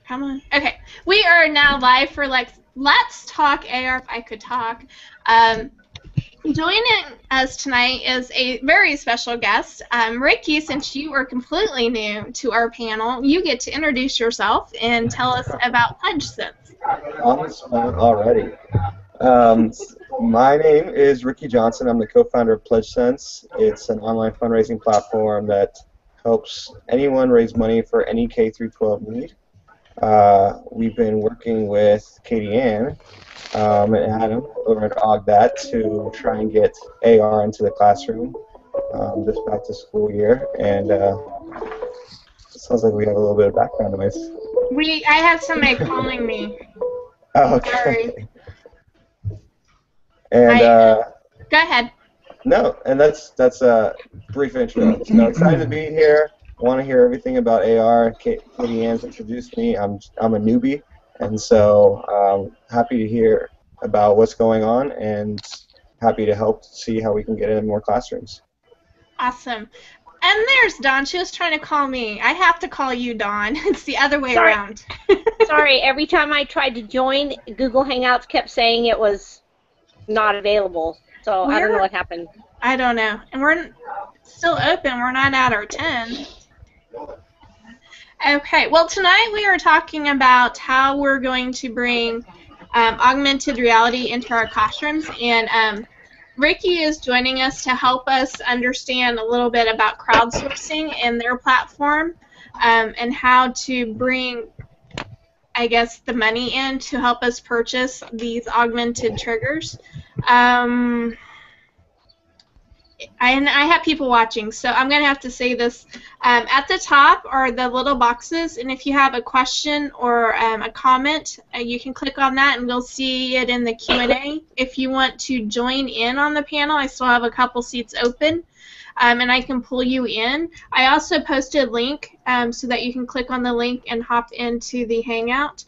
Come on. Okay. We are now live for Let's Talk AR if I Could Talk. Joining us tonight is a very special guest. Ricky, since you are completely new to our panel, you get to introduce yourself and tell us about PledgeSense. On the spot already. My name is Ricky Johnson. I'm the co-founder of PledgeSense. It's an online fundraising platform that helps anyone raise money for any K through 12 need. We've been working with Katie Ann and Adam over at Augmented to try and get AR into the classroom this back to school year. And it sounds like we have a little bit of background noise. I have somebody calling me. Oh, okay. Sorry. And go ahead. No, and that's a brief intro. So excited to be here. Want to hear everything about AR. Katie Ann's introduced me. I'm a newbie, and so happy to hear about what's going on, and happy to help see how we can get it in more classrooms. Awesome. And there's Dawn. She was trying to call me. I have to call you, Dawn. It's the other way around. Sorry, every time I tried to join, Google Hangouts kept saying it was not available. So I don't know what happened. I don't know. And we're still open. We're not at our 10. Okay. Well, tonight we are talking about how we're going to bring augmented reality into our classrooms. And Ricky is joining us to help us understand a little bit about crowdsourcing and their platform and how to bring, I guess, the money in to help us purchase these augmented triggers. And I have people watching, so I'm going to have to say this. At the top are the little boxes, and if you have a question or a comment, you can click on that, and we'll see it in the Q&A. If you want to join in on the panel, I still have a couple seats open, and I can pull you in. I also posted a link so that you can click on the link and hop into the Hangout.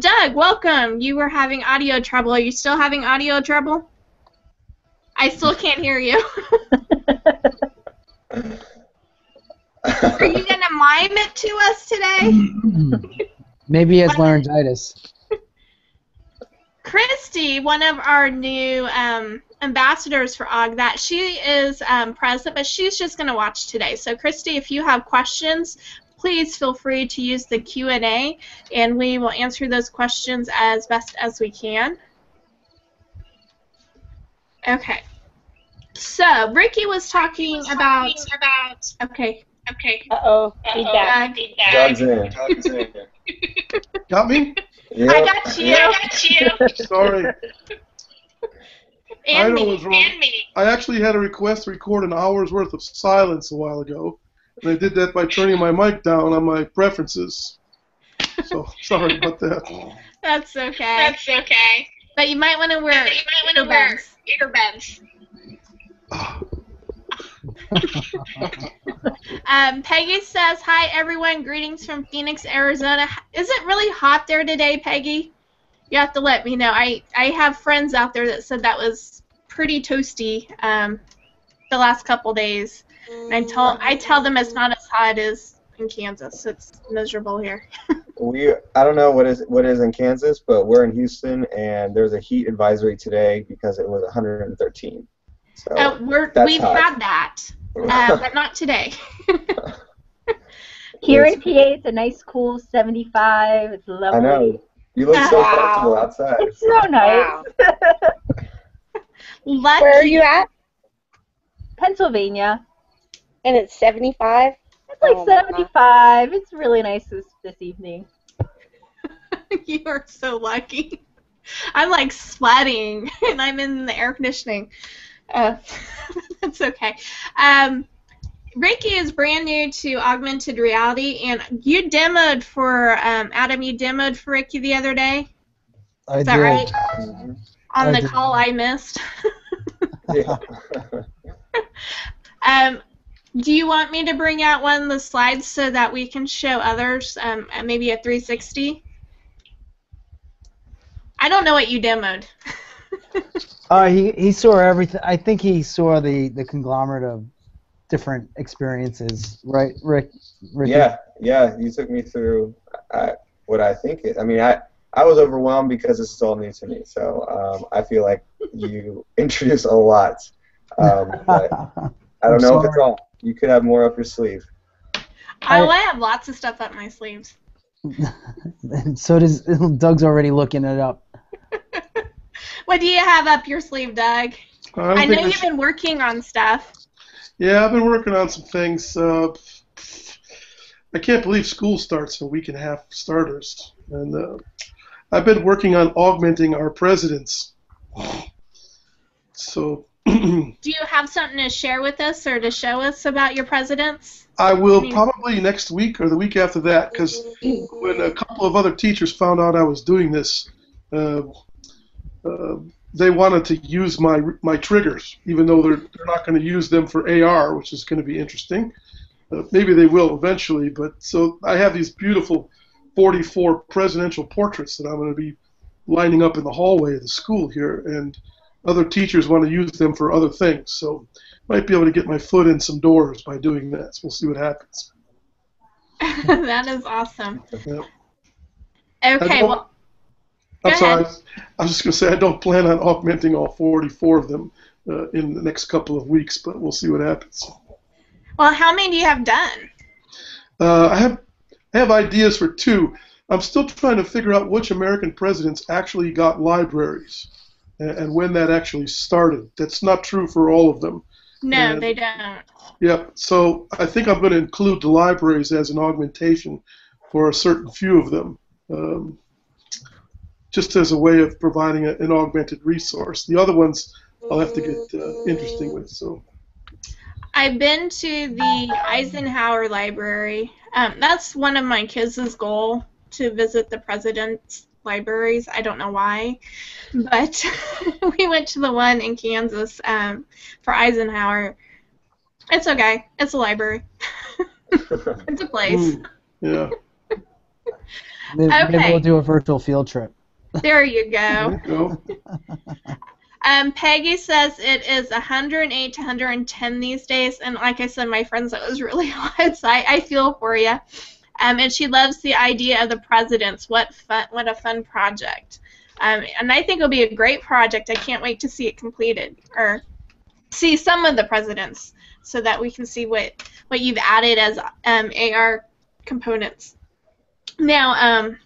Doug, welcome. You were having audio trouble. Are you still having audio trouble? I still can't hear you. Are you going to mime it to us today? Maybe he has laryngitis. Christy, one of our new ambassadors for Augmented, she is present, but she's just going to watch today. So, Christy, if you have questions, please feel free to use the Q&A, and we will answer those questions as best as we can. Okay. So, Ricky was talking about... Okay. Uh-oh. Feedback. Doug's in. Got me? Yep. I got you. Sorry. And I was wrong. I actually had a request to record an hour's worth of silence a while ago, and I did that by turning my mic down on my preferences. So, sorry about that. That's okay. But you might want to wear earbuds. Peggy says, hi, everyone. Greetings from Phoenix, Arizona. Is it really hot there today, Peggy? You have to let me know. I have friends out there that said that was pretty toasty the last couple days. And I tell them it's not as hot as in Kansas. It's miserable here. I don't know what is in Kansas, but we're in Houston, and there's a heat advisory today because it was 113. So we've had that, but not today. Here in PA, it's a nice, cool 75. It's lovely. I know. You look so comfortable outside. It's so nice. Wow. Where are you at? Pennsylvania. And it's 75? It's like 75. It's really nice this evening. You are so lucky. I'm like sweating, and I'm in the air conditioning. That's okay. Ricky is brand new to augmented reality, and you demoed for Adam. You demoed for Ricky the other day. Is that right? Mm-hmm. On the call I missed. Yeah. Do you want me to bring out one of the slides so that we can show others, maybe a 360? I don't know what you demoed. He saw everything. I think he saw the conglomerate of different experiences, right, Rick? Yeah. You took me through. what I think it. I mean, I was overwhelmed because this is all new to me. So I feel like you introduce a lot, but I don't know if it's all. You could have more up your sleeve. I have lots of stuff up my sleeves. So does Doug's already looking it up. What do you have up your sleeve, Doug? I know you've been working on stuff. Yeah, I've been working on some things. I can't believe school starts in a week and a half for starters. And I've been working on augmenting our presidents. So. Do you have something to share with us or to show us about your presidents? I will probably next week or the week after that, because when a couple of other teachers found out I was doing this, they wanted to use my triggers, even though they're not going to use them for AR, which is going to be interesting. Maybe they will eventually, but so I have these beautiful 44 presidential portraits that I'm going to be lining up in the hallway of the school here, and other teachers want to use them for other things, so might be able to get my foot in some doors by doing that. So we'll see what happens. That is awesome. Yeah. Okay, well, I'm sorry. I was just going to say I don't plan on augmenting all 44 of them in the next couple of weeks, but we'll see what happens. Well, how many do you have done? I have ideas for 2. I'm still trying to figure out which American presidents actually got libraries and when that actually started. That's not true for all of them. No, they don't. Yep. So I think I'm going to include the libraries as an augmentation for a certain few of them, just as a way of providing an augmented resource. The other ones I'll have to get interesting with. So. I've been to the Eisenhower Library. That's one of my kids' goal, to visit the president's libraries. I don't know why, but we went to the one in Kansas for Eisenhower. It's okay. It's a library. It's a place. Yeah. Maybe we'll do a virtual field trip. There you go. There you go. Peggy says it is 108 to 110 these days, and like I said, my friends, that was really hot, so I feel for you. And she loves the idea of the presidents. What a fun project. And I think it'll be a great project. I can't wait to see it completed, or see some of the presidents, so that we can see what you've added as AR components. Now,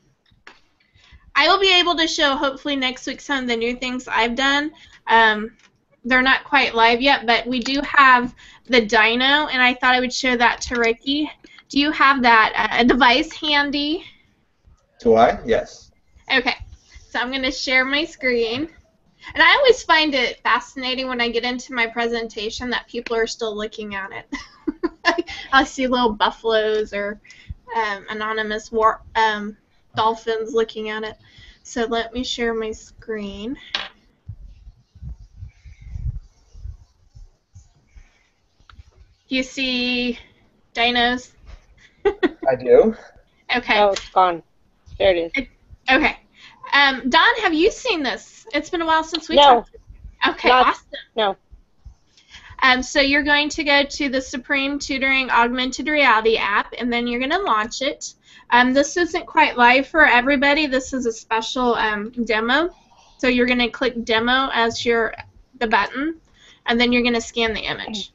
I will be able to show hopefully next week some of the new things I've done. They're not quite live yet, but we do have the Dino, and I thought I would show that to Ricky. Do you have that device handy? Do I? Yes. Okay, so I'm going to share my screen. And I always find it fascinating when I get into my presentation that people are still looking at it. I see little buffaloes or anonymous dolphins looking at it. So let me share my screen. You see dinos? I do. Okay. Oh, it's gone. There it is. Okay. Don, have you seen this? It's been a while since we No. talked. Okay, awesome. No. So you're going to go to the Supreme Tutoring Augmented Reality app, and then you're going to launch it. This isn't quite live for everybody. This is a special demo. So you're going to click Demo as the button, and then you're going to scan the image.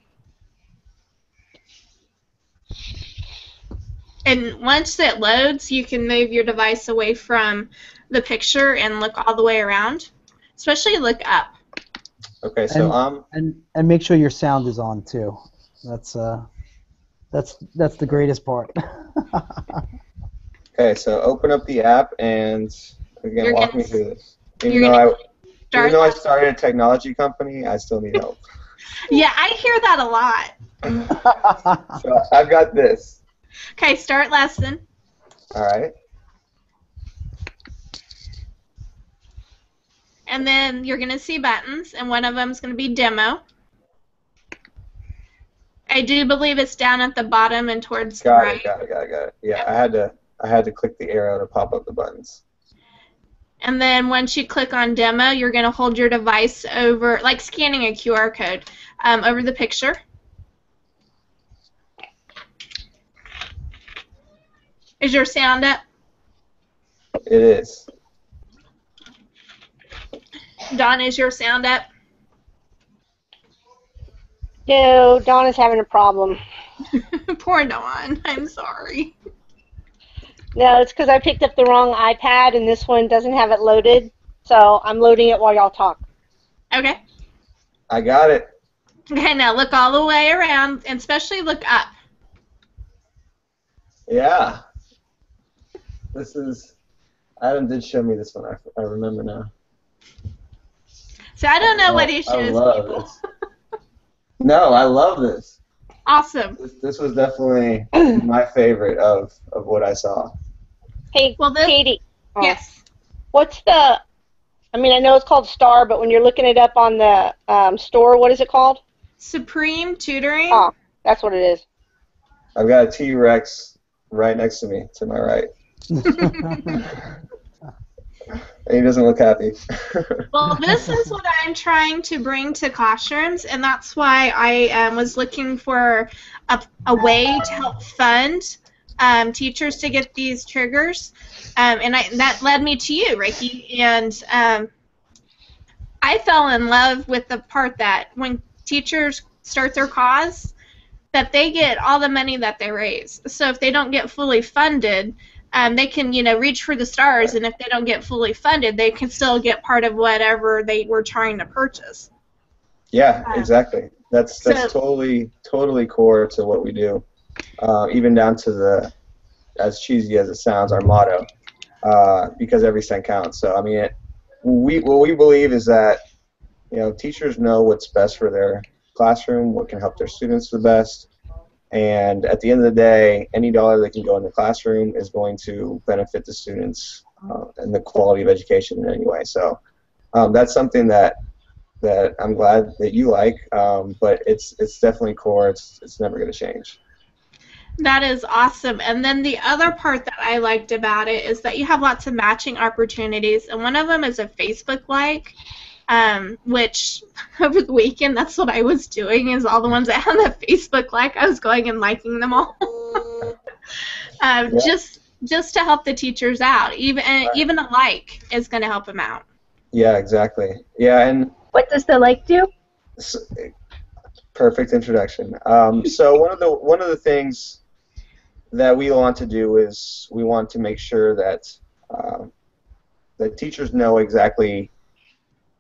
And once it loads, you can move your device away from the picture and look all the way around, especially look up. Okay, so and make sure your sound is on too. That's the greatest part. Okay, so open up the app and again walk me through this. Even though I started a technology company, I still need help. Yeah, I hear that a lot. So I've got this. Okay, start lesson. All right. And then you're going to see buttons, and one of them is going to be Demo. I do believe it's down at the bottom and towards the right. Got it. Yeah, I had to click the arrow to pop up the buttons. And then once you click on Demo, you're going to hold your device over, like scanning a QR code, over the picture. Is your sound up? It is. Dawn, is your sound up? No, Donna's having a problem. Poor Dawn. I'm sorry. No, it's because I picked up the wrong iPad and this one doesn't have it loaded. So I'm loading it while y'all talk. Okay. I got it. Okay, now look all the way around, and especially look up. Yeah. This is. Adam did show me this one. I remember now. So I don't know what he I shows love people. this. No, I love this. Awesome. This was definitely my favorite of what I saw. Hey, Well, this, Katie. yes. What's the, I mean, I know it's called Star, but when you're looking it up on the store, what is it called? Supreme Tutoring. Oh, that's what it is. I've got a T-Rex right next to me, to my right. And he doesn't look happy. Well, this is what I'm trying to bring to classrooms, and that's why I was looking for a way to help fund teachers to get these triggers, and that led me to you, Ricky. And I fell in love with the part that when teachers start their cause, that they get all the money that they raise. So if they don't get fully funded, they can, reach for the stars, and if they don't get fully funded, they can still get part of whatever they were trying to purchase. Yeah, exactly. That's so, totally core to what we do, even down to the, as cheesy as it sounds, our motto, because every cent counts. So I mean, what we believe is that teachers know what's best for their classroom, what can help their students the best. And at the end of the day, any dollar that can go in the classroom is going to benefit the students and the quality of education in any way. So that's something that I'm glad that you like, but it's definitely core. It's never going to change. That is awesome. And then the other part that I liked about it is that you have lots of matching opportunities, and one of them is a Facebook like. Which over the weekend, that's what I was doing, is all the ones that had the Facebook like, I was going and liking them all. Yeah. Just to help the teachers out. Even a like is going to help them out. Yeah, exactly. Yeah, and What does the like do? Perfect introduction. So one of the things that we want to do is we want to make sure that that teachers know exactly.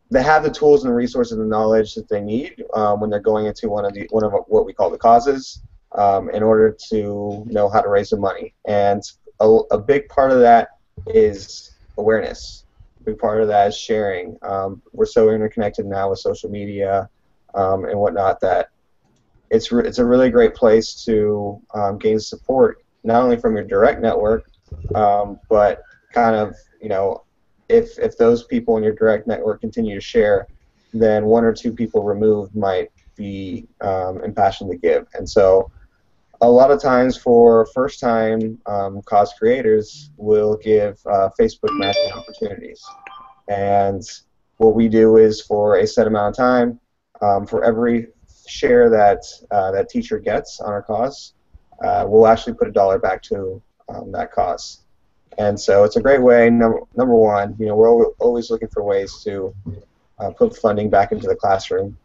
They have the tools and the resources and the knowledge that they need when they're going into one of what we call the causes in order to know how to raise the money. And a big part of that is awareness. A big part of that is sharing. We're so interconnected now with social media and whatnot that it's a really great place to gain support, not only from your direct network, but kind of, if those people in your direct network continue to share, then one or two people removed might be impassioned to give. And so a lot of times for first-time cause creators, we'll give Facebook matching opportunities. And what we do is for a set amount of time, for every share that that teacher gets on our cause, we'll actually put $1 back to that cause. And so it's a great way. Number one, we're always looking for ways to put funding back into the classroom.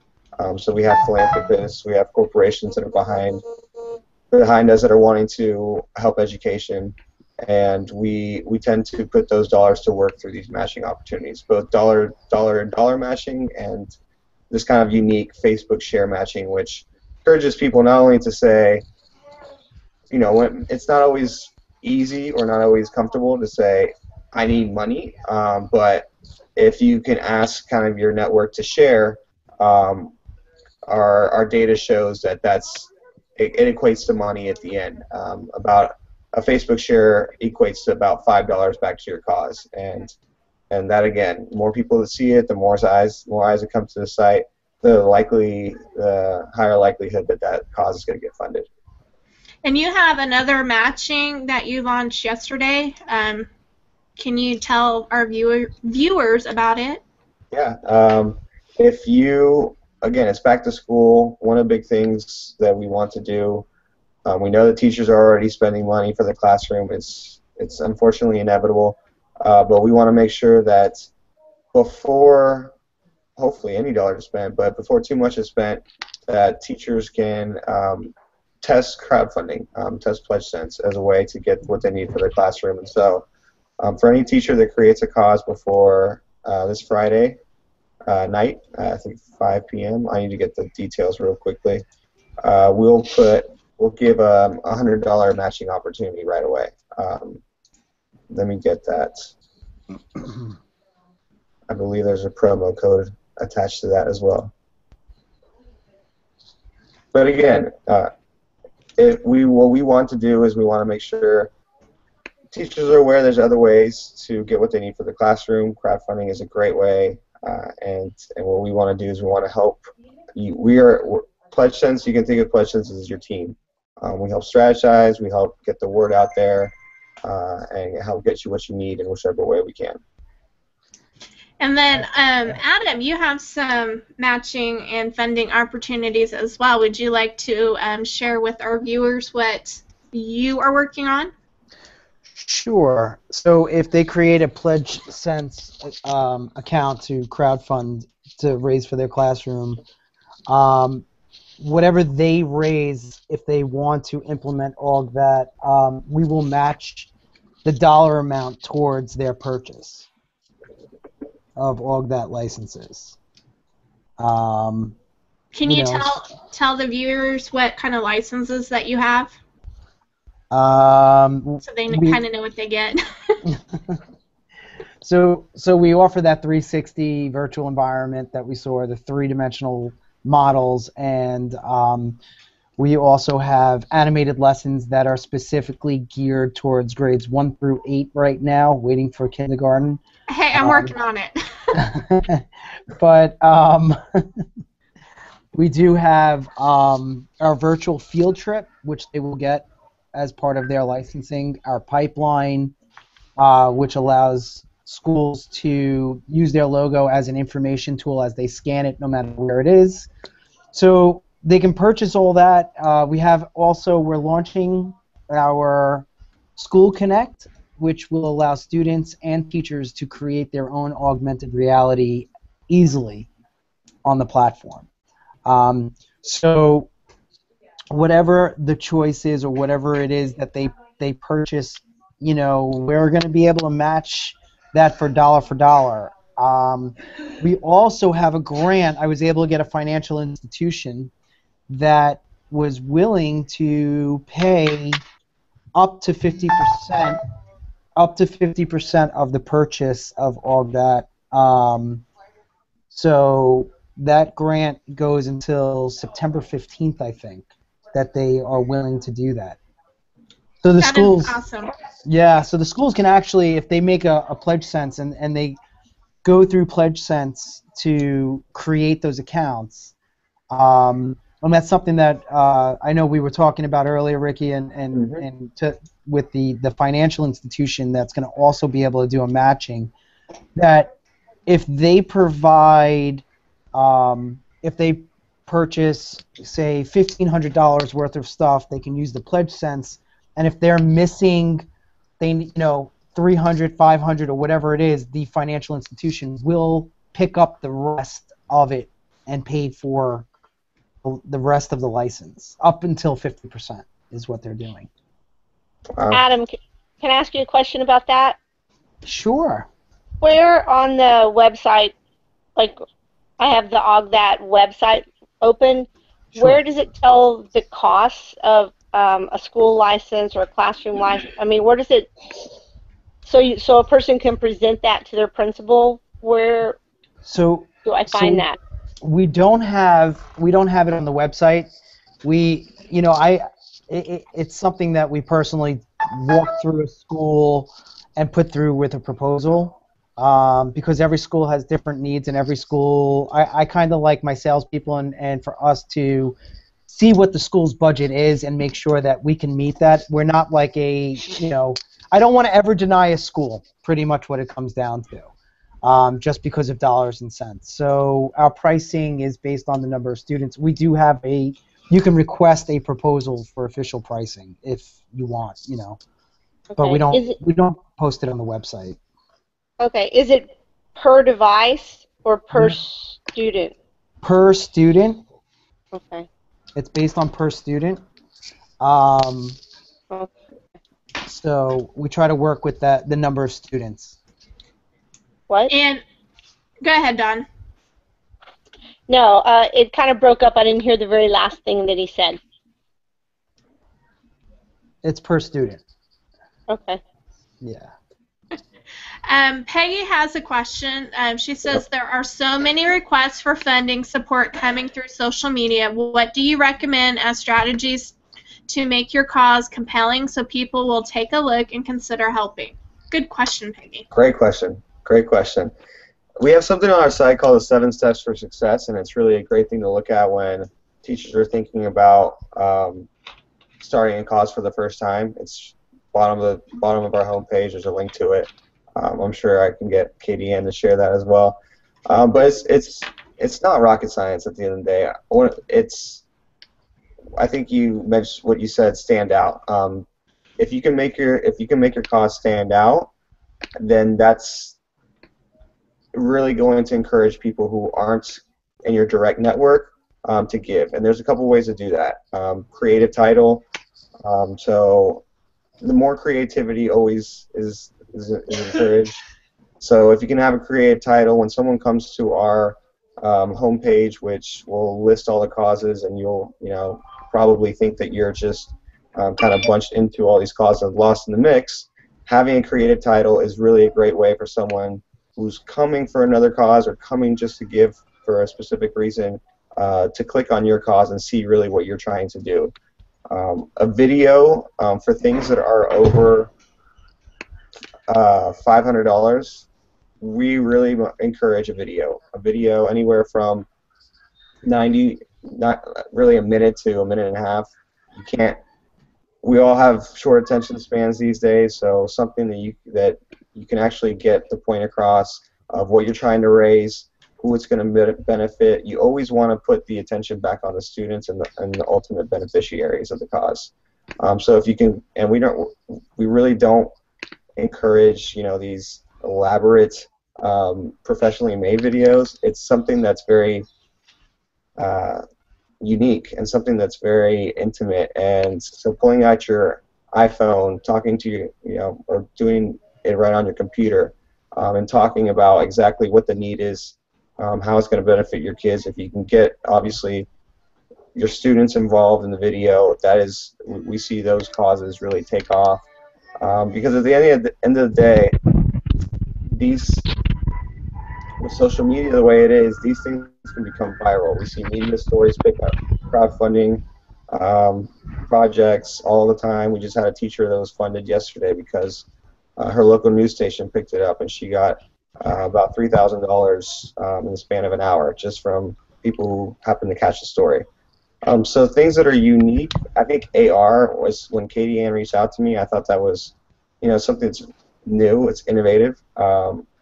So we have philanthropists, we have corporations that are behind us that are wanting to help education, and we tend to put those dollars to work through these matching opportunities, both dollar matching and this kind of unique Facebook share matching, which encourages people not only to say, when it's not always easy or not always comfortable to say, I need money, but if you can ask kind of your network to share, our data shows that it equates to money at the end. About a Facebook share equates to about $5 back to your cause, and that again, more people that see it, the more eyes that come to the site, the higher likelihood that cause is going to get funded. And you have another matching that you launched yesterday. Can you tell our viewers about it? Yeah. Again, it's back to school. One of the big things that we want to do, we know that teachers are already spending money for the classroom. It's unfortunately inevitable. but we want to make sure that before, hopefully any dollar is spent, but before too much is spent, that teachers can test crowdfunding, test pledge cents as a way to get what they need for their classroom. And so for any teacher that creates a cause before this Friday night, I think 5 p.m., I need to get the details real quickly. We'll give a $100 matching opportunity right away. Let me get that. I believe there's a promo code attached to that as well. But again, what we want to do is we want to make sure teachers are aware there's other ways to get what they need for the classroom. Crowdfunding is a great way, and what we want to do is we want to help. We're Pledge Sense. You can think of Pledge Sense as your team. We help strategize, we help get the word out there, and help get you what you need in whichever way we can. And then, Adam, you have some matching and funding opportunities as well. Would you like to share with our viewers what you are working on? Sure. So if they create a Pledge Sense account to crowdfund to raise for their classroom, whatever they raise, if they want to implement all of that, we will match the dollar amount towards their purchase of Augmented licenses. Can you tell the viewers what kind of licenses that you have? So they kind of know what they get. So we offer that 360 virtual environment that we saw, the three-dimensional models, and we also have animated lessons that are specifically geared towards grades 1 through 8 right now, waiting for kindergarten. Hey, I'm working on it. But we do have our virtual field trip, which they will get as part of their licensing, our pipeline, which allows schools to use their logo as an information tool as they scan it no matter where it is. So they can purchase all that. We're launching our School Connect, which will allow students and teachers to create their own augmented reality easily on the platform. So whatever the choice is or whatever it is that they purchase, we're going to be able to match that for dollar. We also have a grant. I was able to get a financial institution that was willing to pay up to 50% of the purchase of all that. So that grant goes until September 15th, I think, that they are willing to do that. So the schools, is awesome. Yeah, so the schools can actually, if they make a Pledge Sense and they go through Pledge Sense to create those accounts, and that's something that I know we were talking about earlier, Ricky, with the financial institution that's going to also be able to do a matching, that if they provide, if they purchase, say, $1,500 worth of stuff, they can use the Pledge Sense, and if they're missing, 300, 500, or whatever it is, the financial institution will pick up the rest of it and pay for the rest of the license, up until 50% is what they're doing. Adam, can I ask you a question about that? Sure. Where on the website, like I have the Augmented website open, Sure. Where does it tell the costs of a school license or a classroom license? I mean, where does it, so a person can present that to their principal? Where do I find that? We don't have it on the website. It's something that we personally walk through a school and put through with a proposal, because every school has different needs, and every school, I kind of like my salespeople and for us to see what the school's budget is and make sure that we can meet that. We're not like I don't want to ever deny a school, pretty much what it comes down to. Just because of dollars and cents. So our pricing is based on the number of students. We do have you can request a proposal for official pricing if you want, but Okay. we don't post it on the website. Okay. Is it per device or per student? Per student. Okay. It's based on per student. Um, Okay. so we try to work with the number of students. What? And go ahead, Don. No, it kind of broke up. I didn't hear the very last thing that he said. It's per student. Okay. Yeah. Peggy has a question. She says there are so many requests for funding support coming through social media. What do you recommend as strategies to make your cause compelling so people will take a look and consider helping? Good question, Peggy. Great question. Great question. We have something on our site called the 7 Steps for Success, and it's really a great thing to look at when teachers are thinking about starting a cause for the first time. It's bottom of our homepage. There's a link to it. I'm sure I can get Katie Ann to share that as well. But it's not rocket science at the end of the day. I think you mentioned what you said, stand out. If you can make your cause stand out, then that's really going to encourage people who aren't in your direct network to give. And there's a couple ways to do that. Creative title. So the more creativity always is encouraged. So if you can have a creative title, when someone comes to our homepage, which will list all the causes, and you'll probably think that you're just kind of bunched into all these causes and lost in the mix. Having a creative title is really a great way for someone who's coming for another cause or coming just to give for a specific reason to click on your cause and see really what you're trying to do. A video for things that are over $500, we really encourage a video. A video anywhere from 90, not really a minute to a minute and a half. You can't. We all have short attention spans these days, so something that you can actually get the point across of what you're trying to raise, who it's going to benefit. You always want to put the attention back on the students and the ultimate beneficiaries of the cause. So if you can, and we really don't encourage these elaborate professionally made videos. It's something that's very unique and something that's very intimate. And so pulling out your iPhone, talking to or doing it right on your computer, and talking about exactly what the need is, how it's going to benefit your kids. If you can get obviously your students involved in the video, we see those causes really take off. Because at the end of the day, with social media the way it is, these things can become viral. We see media stories pick up crowdfunding projects all the time. We just had a teacher that was funded yesterday because her local news station picked it up, and she got about $3,000 in the span of an hour just from people who happened to catch the story. So things that are unique. I think AR was, when Katie Ann reached out to me, I thought that was something that's new. It's innovative.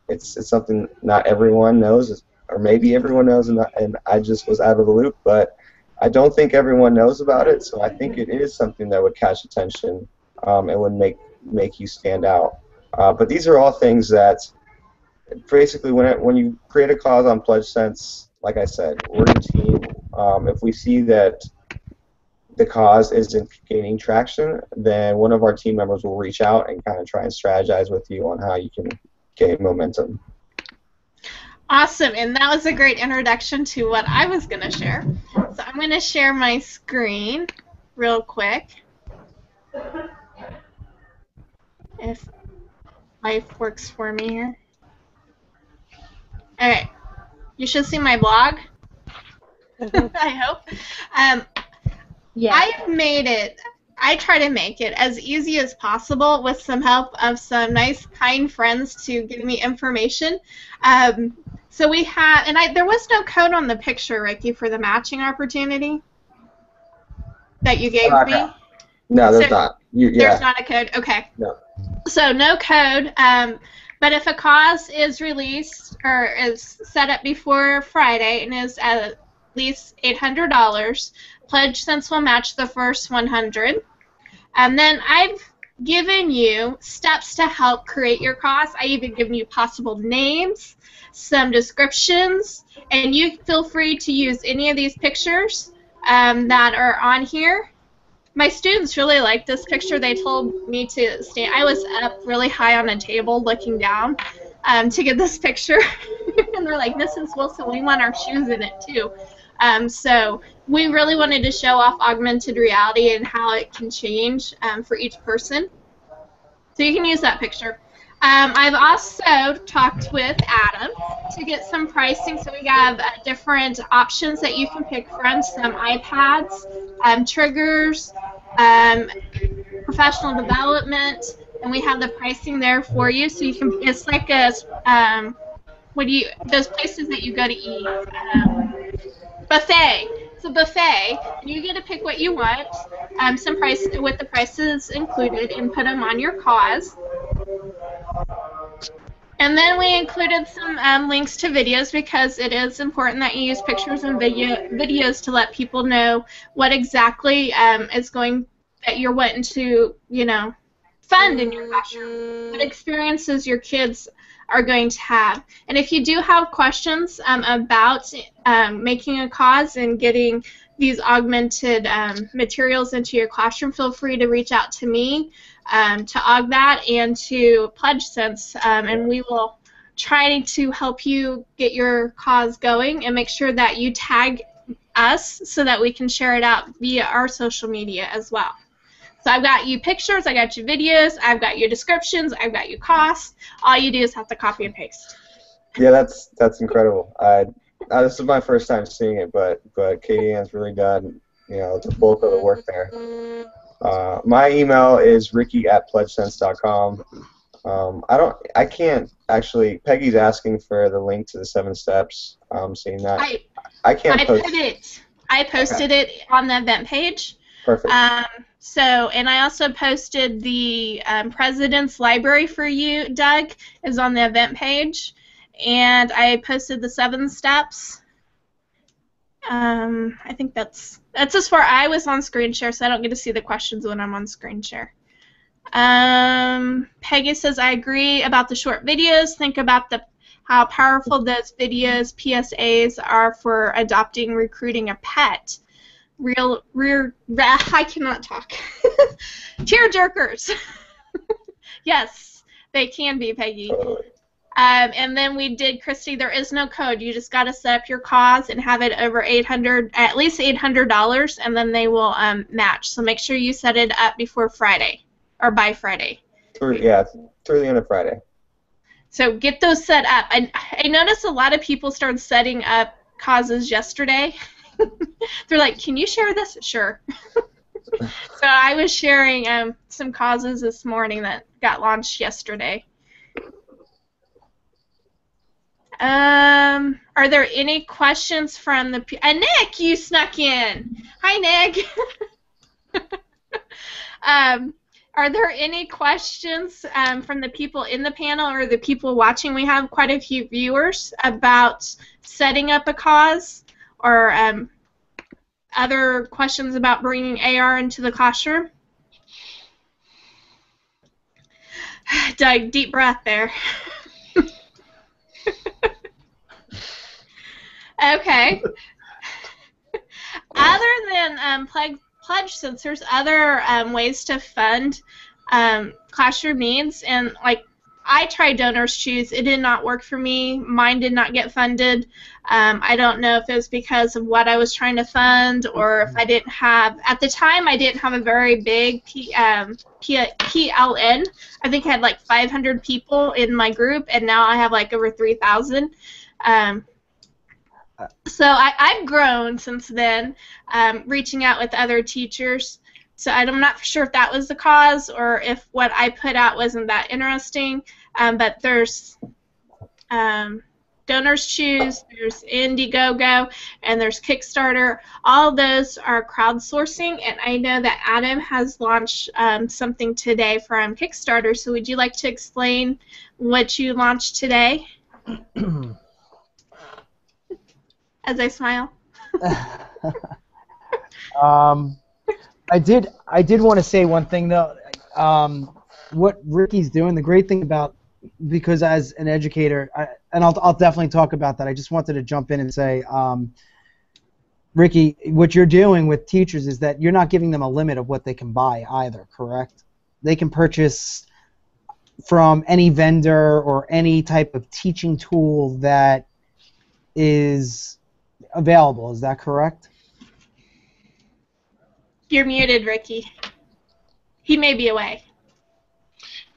It's something not everyone knows, or maybe everyone knows, and I just was out of the loop. But I don't think everyone knows about it, so I think it is something that would catch attention and would make you stand out. But these are all things that basically, when you create a cause on PledgeSense, like I said, we're a team. If we see that the cause isn't gaining traction, then one of our team members will reach out and kind of try and strategize with you on how you can gain momentum. Awesome, and that was a great introduction to what I was going to share. So I'm going to share my screen real quick. If life works for me here. Alright, you should see my blog. I hope. Yeah. I've made it. I try to make it as easy as possible with some help of some nice, kind friends to give me information. So we had, and there was no code on the picture, Ricky, for the matching opportunity that you gave me. No, there's not. There's not a code. Okay. No. So no code. But if a cause is released or is set up before Friday and is at least $800, PledgeSense will match the first 100. And then I've given you steps to help create your cause. I even given you possible names, some descriptions, and you feel free to use any of these pictures that are on here. My students really liked this picture. They told me to stand. I was up really high on a table looking down to get this picture. And they're like, Mrs. Wilson, we want our shoes in it too. So we really wanted to show off augmented reality and how it can change for each person. So you can use that picture. I've also talked with Adam to get some pricing. So we have different options that you can pick from, some iPads, triggers, professional development, and we have the pricing there for you. So you can, it's like a, those places that you go to eat, buffet. It's a buffet, and you get to pick what you want, some price with the prices included, and put them on your cause. And then we included some links to videos because it is important that you use pictures and videos to let people know what exactly is going that you're wanting to, fund in your classroom, what experiences your kids are going to have. And if you do have questions about making a cause and getting these augmented materials into your classroom, feel free to reach out to me, to AugThat, and to PledgeSense, and we will try to help you get your cause going and make sure that you tag us so that we can share it out via our social media as well. So I've got you pictures, I got you videos, I've got your descriptions, I've got you costs. All you do is have to copy and paste. Yeah, that's incredible. This is my first time seeing it, but Katie Ann's really done the bulk of the work there. My email is ricky@pledgesense.com. I can't actually. Peggy's asking for the link to the 7 steps. Seeing that. I can't post. I posted it on the event page. Perfect. And I also posted the President's Library for you, Doug, is on the event page. And I posted the 7 steps. I think that's as far. I was on screen share, so I don't get to see the questions when I'm on screen share. Peggy says, I agree about the short videos. Think about how powerful those videos, PSAs, are for adopting, recruiting a pet. I cannot talk. Tear jerkers. Yes, they can be, Peggy. And then we did, Christy, there is no code. You just got to set up your cause and have it over at least $800, and then they will match. So make sure you set it up before Friday or by Friday. Through the end of Friday. So get those set up. I noticed a lot of people started setting up causes yesterday. They're like, can you share this? Sure. So I was sharing some causes this morning that got launched yesterday. Are there any questions from the Nick, you snuck in. Hi, Nick. Are there any questions from the people in the panel or the people watching? We have quite a few viewers about setting up a cause or other questions about bringing AR into the classroom. Doug, deep breath there. Okay. Other than PledgeSense, there's other ways to fund classroom needs, and I tried Donors Choose. It did not work for me. Mine did not get funded. I don't know if it was because of what I was trying to fund or if I didn't have, at the time I didn't have a very big PLN. I think I had 500 people in my group, and now I have over 3,000. So I've grown since then, reaching out with other teachers. So I'm not sure if that was the cause or if what I put out wasn't that interesting. But there's Donors Choose, there's Indiegogo, and there's Kickstarter. All those are crowdsourcing, and I know that Adam has launched something today from Kickstarter. So would you like to explain what you launched today? As I smile. I did want to say one thing though. what Ricky's doing, the great thing about, because as an educator, and I'll definitely talk about that. I just wanted to jump in and say, Ricky, what you're doing with teachers is that you're not giving them a limit of what they can buy either, correct? They can purchase from any vendor or any type of teaching tool that is available. Is that correct? You're muted, Ricky. He may be away.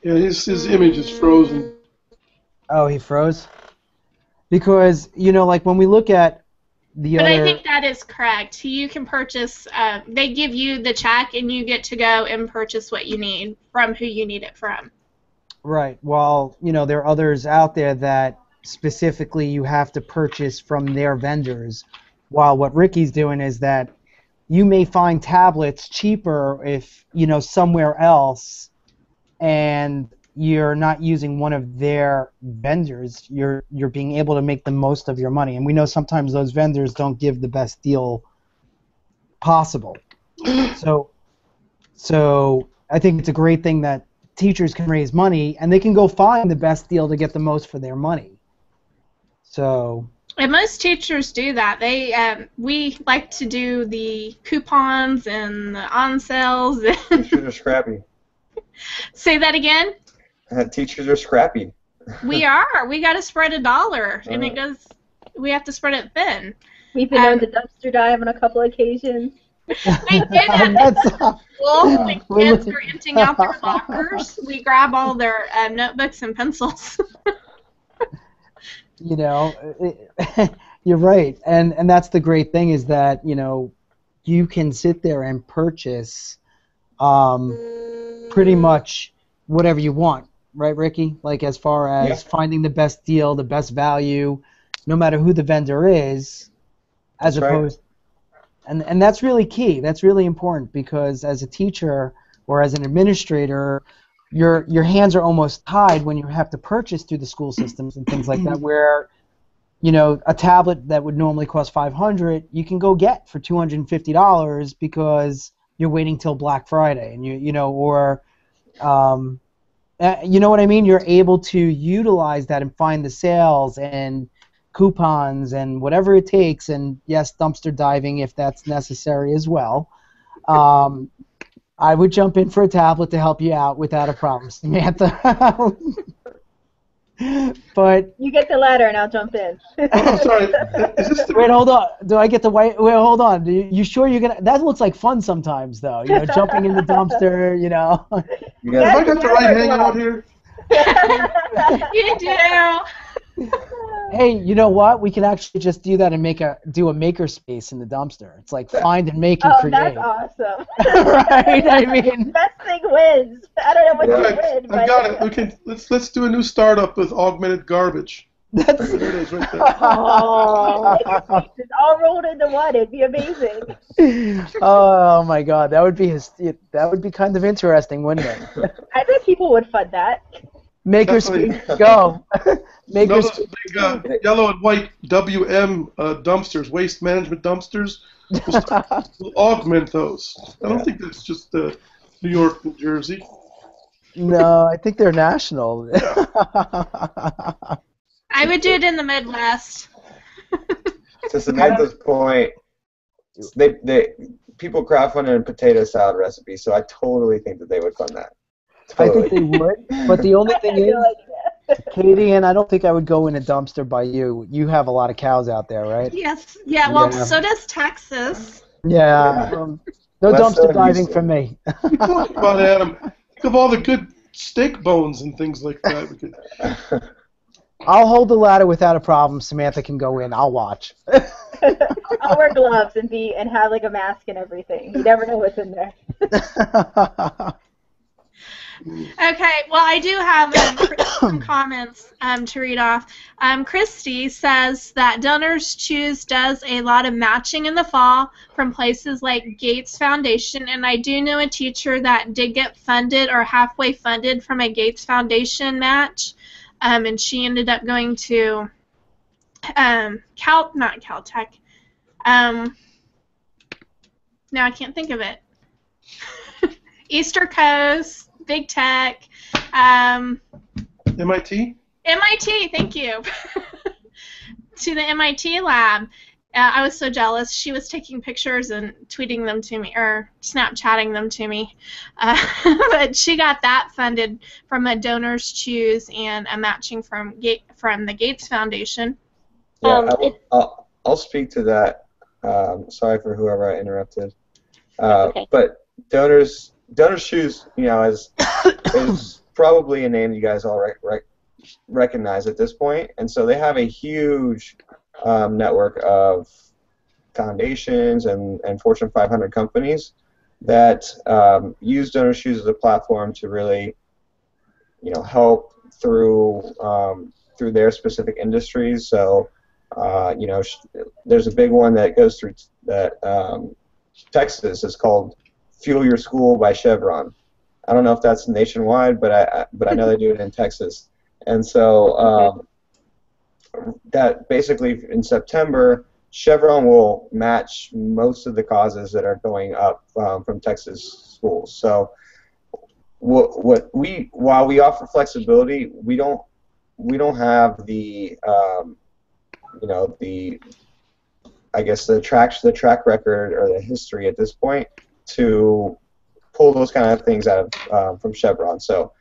Yeah, his image is frozen. Oh, he froze? Because, like when we look at the But other... I think that is correct. You can purchase, they give you the check and you get to go and purchase what you need from who you need it from. Right. Well, there are others out there that specifically you have to purchase from their vendors, while what Ricky's doing is that you may find tablets cheaper if, somewhere else, and you're not using one of their vendors. You're being able to make the most of your money. And we know sometimes those vendors don't give the best deal possible. So I think it's a great thing that teachers can raise money and they can go find the best deal to get the most for their money. So. And most teachers do that. We like to do the coupons and the on sales. Teachers are scrappy. Say that again? Teachers are scrappy. We are. We got to spread $1, and it goes. We have to spread it thin. We've been known to dumpster dive on a couple occasions. We did at school when kids are emptying out their lockers. We grab all their notebooks and pencils. You're right, and that's the great thing is that you can sit there and purchase pretty much whatever you want, right, Ricky? Like as far as finding the best deal, the best value, no matter who the vendor is, as opposed. And that's really key. That's really important because as a teacher or as an administrator, your hands are almost tied when you have to purchase through the school systems and things like that. Where, a tablet that would normally cost $500, you can go get for $250 because you're waiting till Black Friday, and you know what I mean. You're able to utilize that and find the sales and coupons and whatever it takes, and yes, dumpster diving if that's necessary as well. I would jump in for a tablet to help you out without a problem, Samantha. But you get the ladder and I'll jump in. Oh, sorry. Wait, hold on. Do I get the white? Wait, hold on. You sure you're gonna? That looks like fun sometimes, though. Jumping in the dumpster. Have I got the right hangout here? You do. Hey, you know what? We can actually just do that and do a maker space in the dumpster. It's like find and make and create. That's awesome. Right? I mean, best thing wins. I don't know what you win. I've got it. Let's do a new startup with augmented garbage. There it is, right there. It's all rolled into one. It'd be amazing. Oh my God, that would be kind of interesting, wouldn't it? I bet people would fund that. Maker space, go. Maker those big yellow and white WM dumpsters, waste management dumpsters. We'll augment those. I don't think that's just New York, New Jersey. No, I think they're national. Yeah. I would do it in the Midwest. To Samantha's point, people crowdfunded a potato salad recipe, so I totally think that they would fund that. Totally. I think they would, but the only thing is, Katie, and I don't think I would go in a dumpster by you. You have a lot of cows out there, right? Yes. Yeah. Well, so does Texas. Yeah. No dumpster diving for me. Come on, Adam. Think of all the good steak bones and things like that. I'll hold the ladder without a problem. Samantha can go in. I'll watch. I'll wear gloves and have like a mask and everything. You never know what's in there. Okay, well, I do have some comments to read off. Christy says that Donors Choose does a lot of matching in the fall from places like Gates Foundation, and I do know a teacher that did get funded or halfway funded from a Gates Foundation match, and she ended up going to not Caltech. Now I can't think of it. Easter Coast. big tech. Um, MIT? MIT, thank you. To the MIT lab. I was so jealous. She was taking pictures and tweeting them to me, or Snapchatting them to me. But she got that funded from a Donors Choose and a matching from the Gates Foundation. Yeah, I'll speak to that. Sorry for whoever I interrupted. Okay. But Donors Choose, is probably a name you guys all recognize at this point, and so they have a huge network of foundations and Fortune 500 companies that use Donors Choose as a platform to really, help through their specific industries. So, there's a big one that goes through that Texas is called Fuel Your School by Chevron. I don't know if that's nationwide, but I know they do it in Texas. And so that basically in September, Chevron will match most of the causes that are going up from Texas schools. So while we offer flexibility, we don't have the the track record or the history at this point to pull those kind of things out of from Chevron. So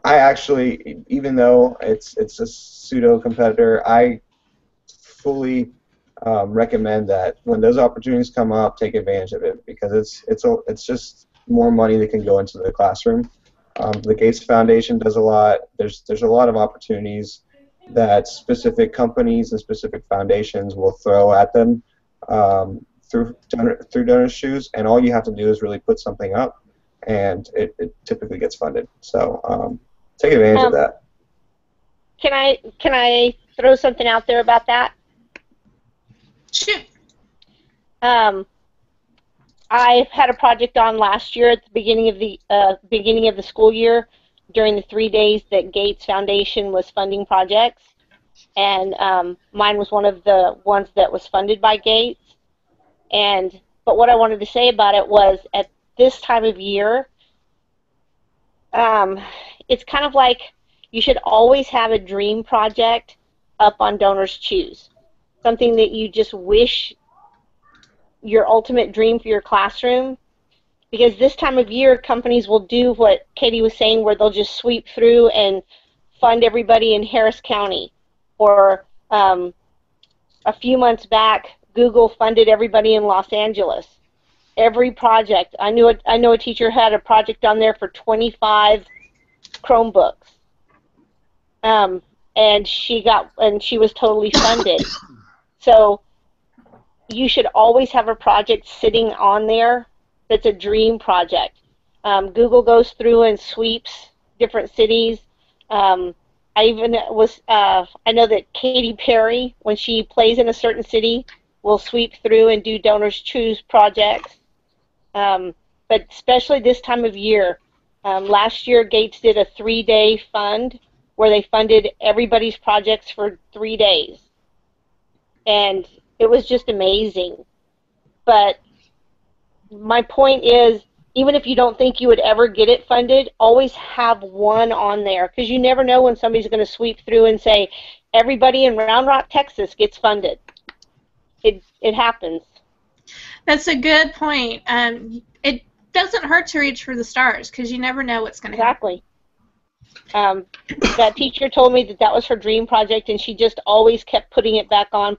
I actually, even though it's a pseudo competitor, I fully recommend that when those opportunities come up, take advantage of it, because it's just more money that can go into the classroom. The Gates Foundation does a lot. There's a lot of opportunities that specific companies and specific foundations will throw at them through Donors Choose, and all you have to do is really put something up, and it typically gets funded. So take advantage of that. Can I throw something out there about that? Shoot. I had a project on last year at the beginning of the school year during the 3 days that Gates Foundation was funding projects, and mine was one of the ones that was funded by Gates. But what I wanted to say about it was, at this time of year, it's kind of like you should always have a dream project up on Donors Choose, something that you just wish, your ultimate dream for your classroom. Because this time of year, companies will do what Katie was saying, where they'll just sweep through and fund everybody in Harris County. Or a few months back, Google funded everybody in Los Angeles. Every project. I know a teacher had a project on there for 25 Chromebooks. And she was totally funded. So you should always have a project sitting on there that's a dream project. Google goes through and sweeps different cities. I know that Katy Perry, when she plays in a certain city, will sweep through and do Donors Choose projects. But especially this time of year, last year Gates did a 3-day fund where they funded everybody's projects for 3 days. And it was just amazing. But my point is, even if you don't think you would ever get it funded, always have one on there, because you never know when somebody's going to sweep through and say, everybody in Round Rock, Texas gets funded. It happens. That's a good point. It doesn't hurt to reach for the stars, because you never know what's going to happen. Exactly. That teacher told me that was her dream project, and she just always kept putting it back on,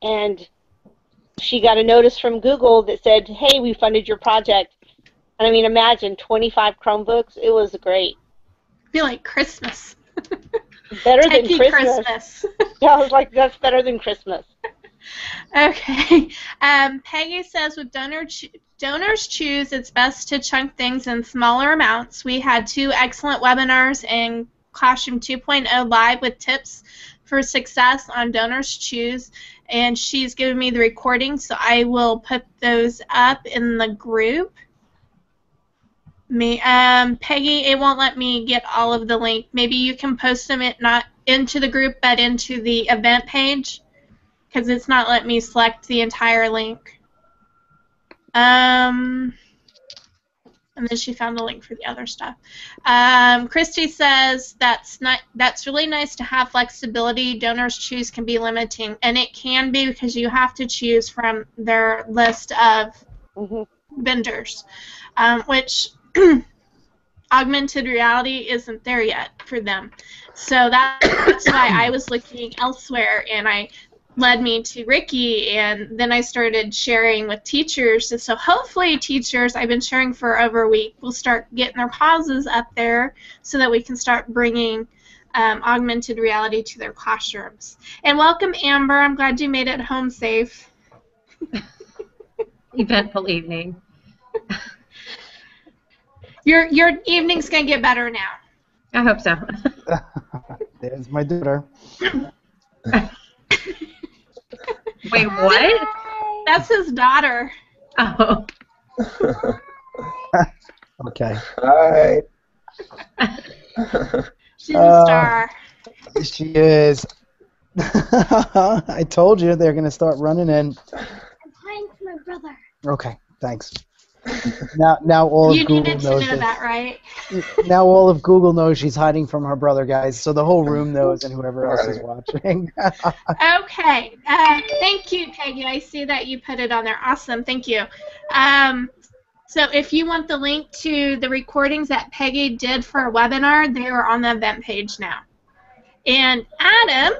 and she got a notice from Google that said, hey, we funded your project. And I mean, imagine 25 Chromebooks. It was great. I feel like Christmas. Better than Christmas. Yeah, I was like, that's better than Christmas. Okay. Peggy says, with Donors Choose, it's best to chunk things in smaller amounts. We had 2 excellent webinars in Classroom 2.0 Live with tips for success on Donors Choose, and she's given me the recording, so I will put those up in the group. Peggy, it won't let me get all of the link. Maybe you can post them not into the group, but into the event page, because it's not letting me select the entire link. Let's And then she found a link for the other stuff. Christy says that's really nice to have flexibility. Donors choose can be limiting, and it can be because you have to choose from their list of vendors, which augmented reality isn't there yet for them. So that's why I was looking elsewhere, and I led me to Ricky, and then I started sharing with teachers. And so hopefully teachers, I've been sharing for over a week, will start getting their pauses up there so that we can start bringing augmented reality to their classrooms. And welcome, Amber. I'm glad you made it home safe. Eventful evening. Your evening's going to get better now. I hope so. There's my daughter. Wait, what? That's his daughter. Oh. Okay. Hi. She's a star. She is. I told you they're going to start running in. I'm playing with my brother. Okay, thanks. Now all You of Google needed to knows know that, right? Now all of Google knows she's hiding from her brother, guys. So the whole room knows, and whoever else is watching. Okay. Thank you, Peggy. I see that you put it on there. Awesome. Thank you. So if you want the link to the recordings that Peggy did for a webinar, they are on the event page now. And Adam,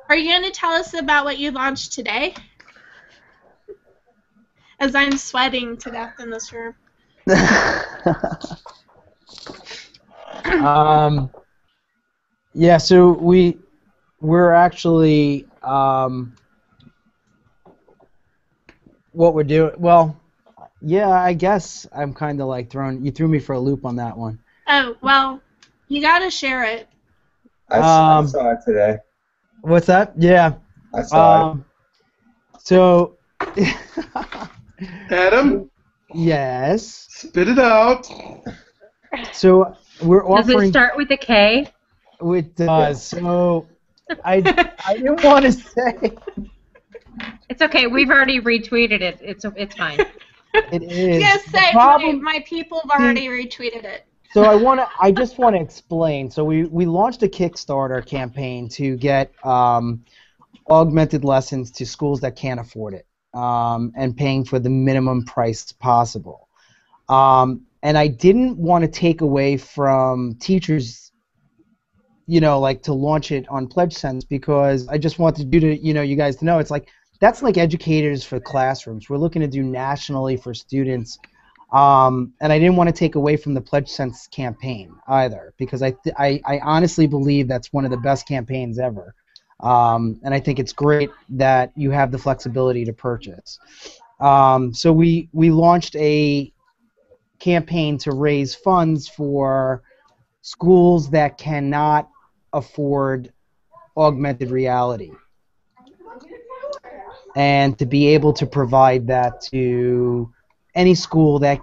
are you going to tell us about what you launched today? As I'm sweating to death in this room. Yeah, so we're actually what we're doing. Well, yeah, I guess I'm kind of like you threw me for a loop on that one. Oh, well, you got to share it. I saw it today. What's that? Yeah. I saw it. So. Adam? Yes. Spit it out. So we're offering. Does it start with a K? It does. So I didn't want to say. It's okay. We've already retweeted it. It's fine. It is. Yes, my people have already retweeted it. So I just want to explain. So we launched a Kickstarter campaign to get augmented lessons to schools that can't afford it. And paying for the minimum price possible. And I didn't want to take away from teachers, like to launch it on PledgeSense, because I just wanted you guys to know it's like that's like educators for classrooms. We're looking to do nationally for students, and I didn't want to take away from the PledgeSense campaign either, because I honestly believe that's one of the best campaigns ever. And I think it's great that you have the flexibility to purchase. So we launched a campaign to raise funds for schools that cannot afford augmented reality, and to be able to provide that to any school that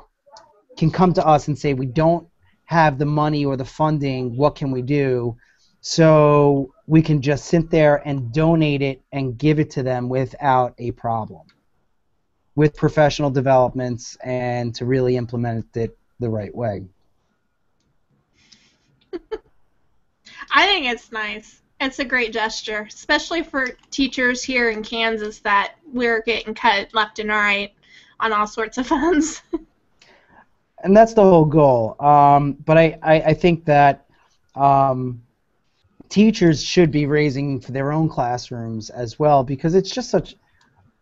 can come to us and say, we don't have the money or the funding, what can we do? So we can just sit there and donate it and give it to them without a problem, with professional developments, and to really implement it the right way. I think it's nice. It's a great gesture, especially for teachers here in Kansas that we're getting cut left and right on all sorts of funds. And that's the whole goal. But I think that teachers should be raising for their own classrooms as well, because it's just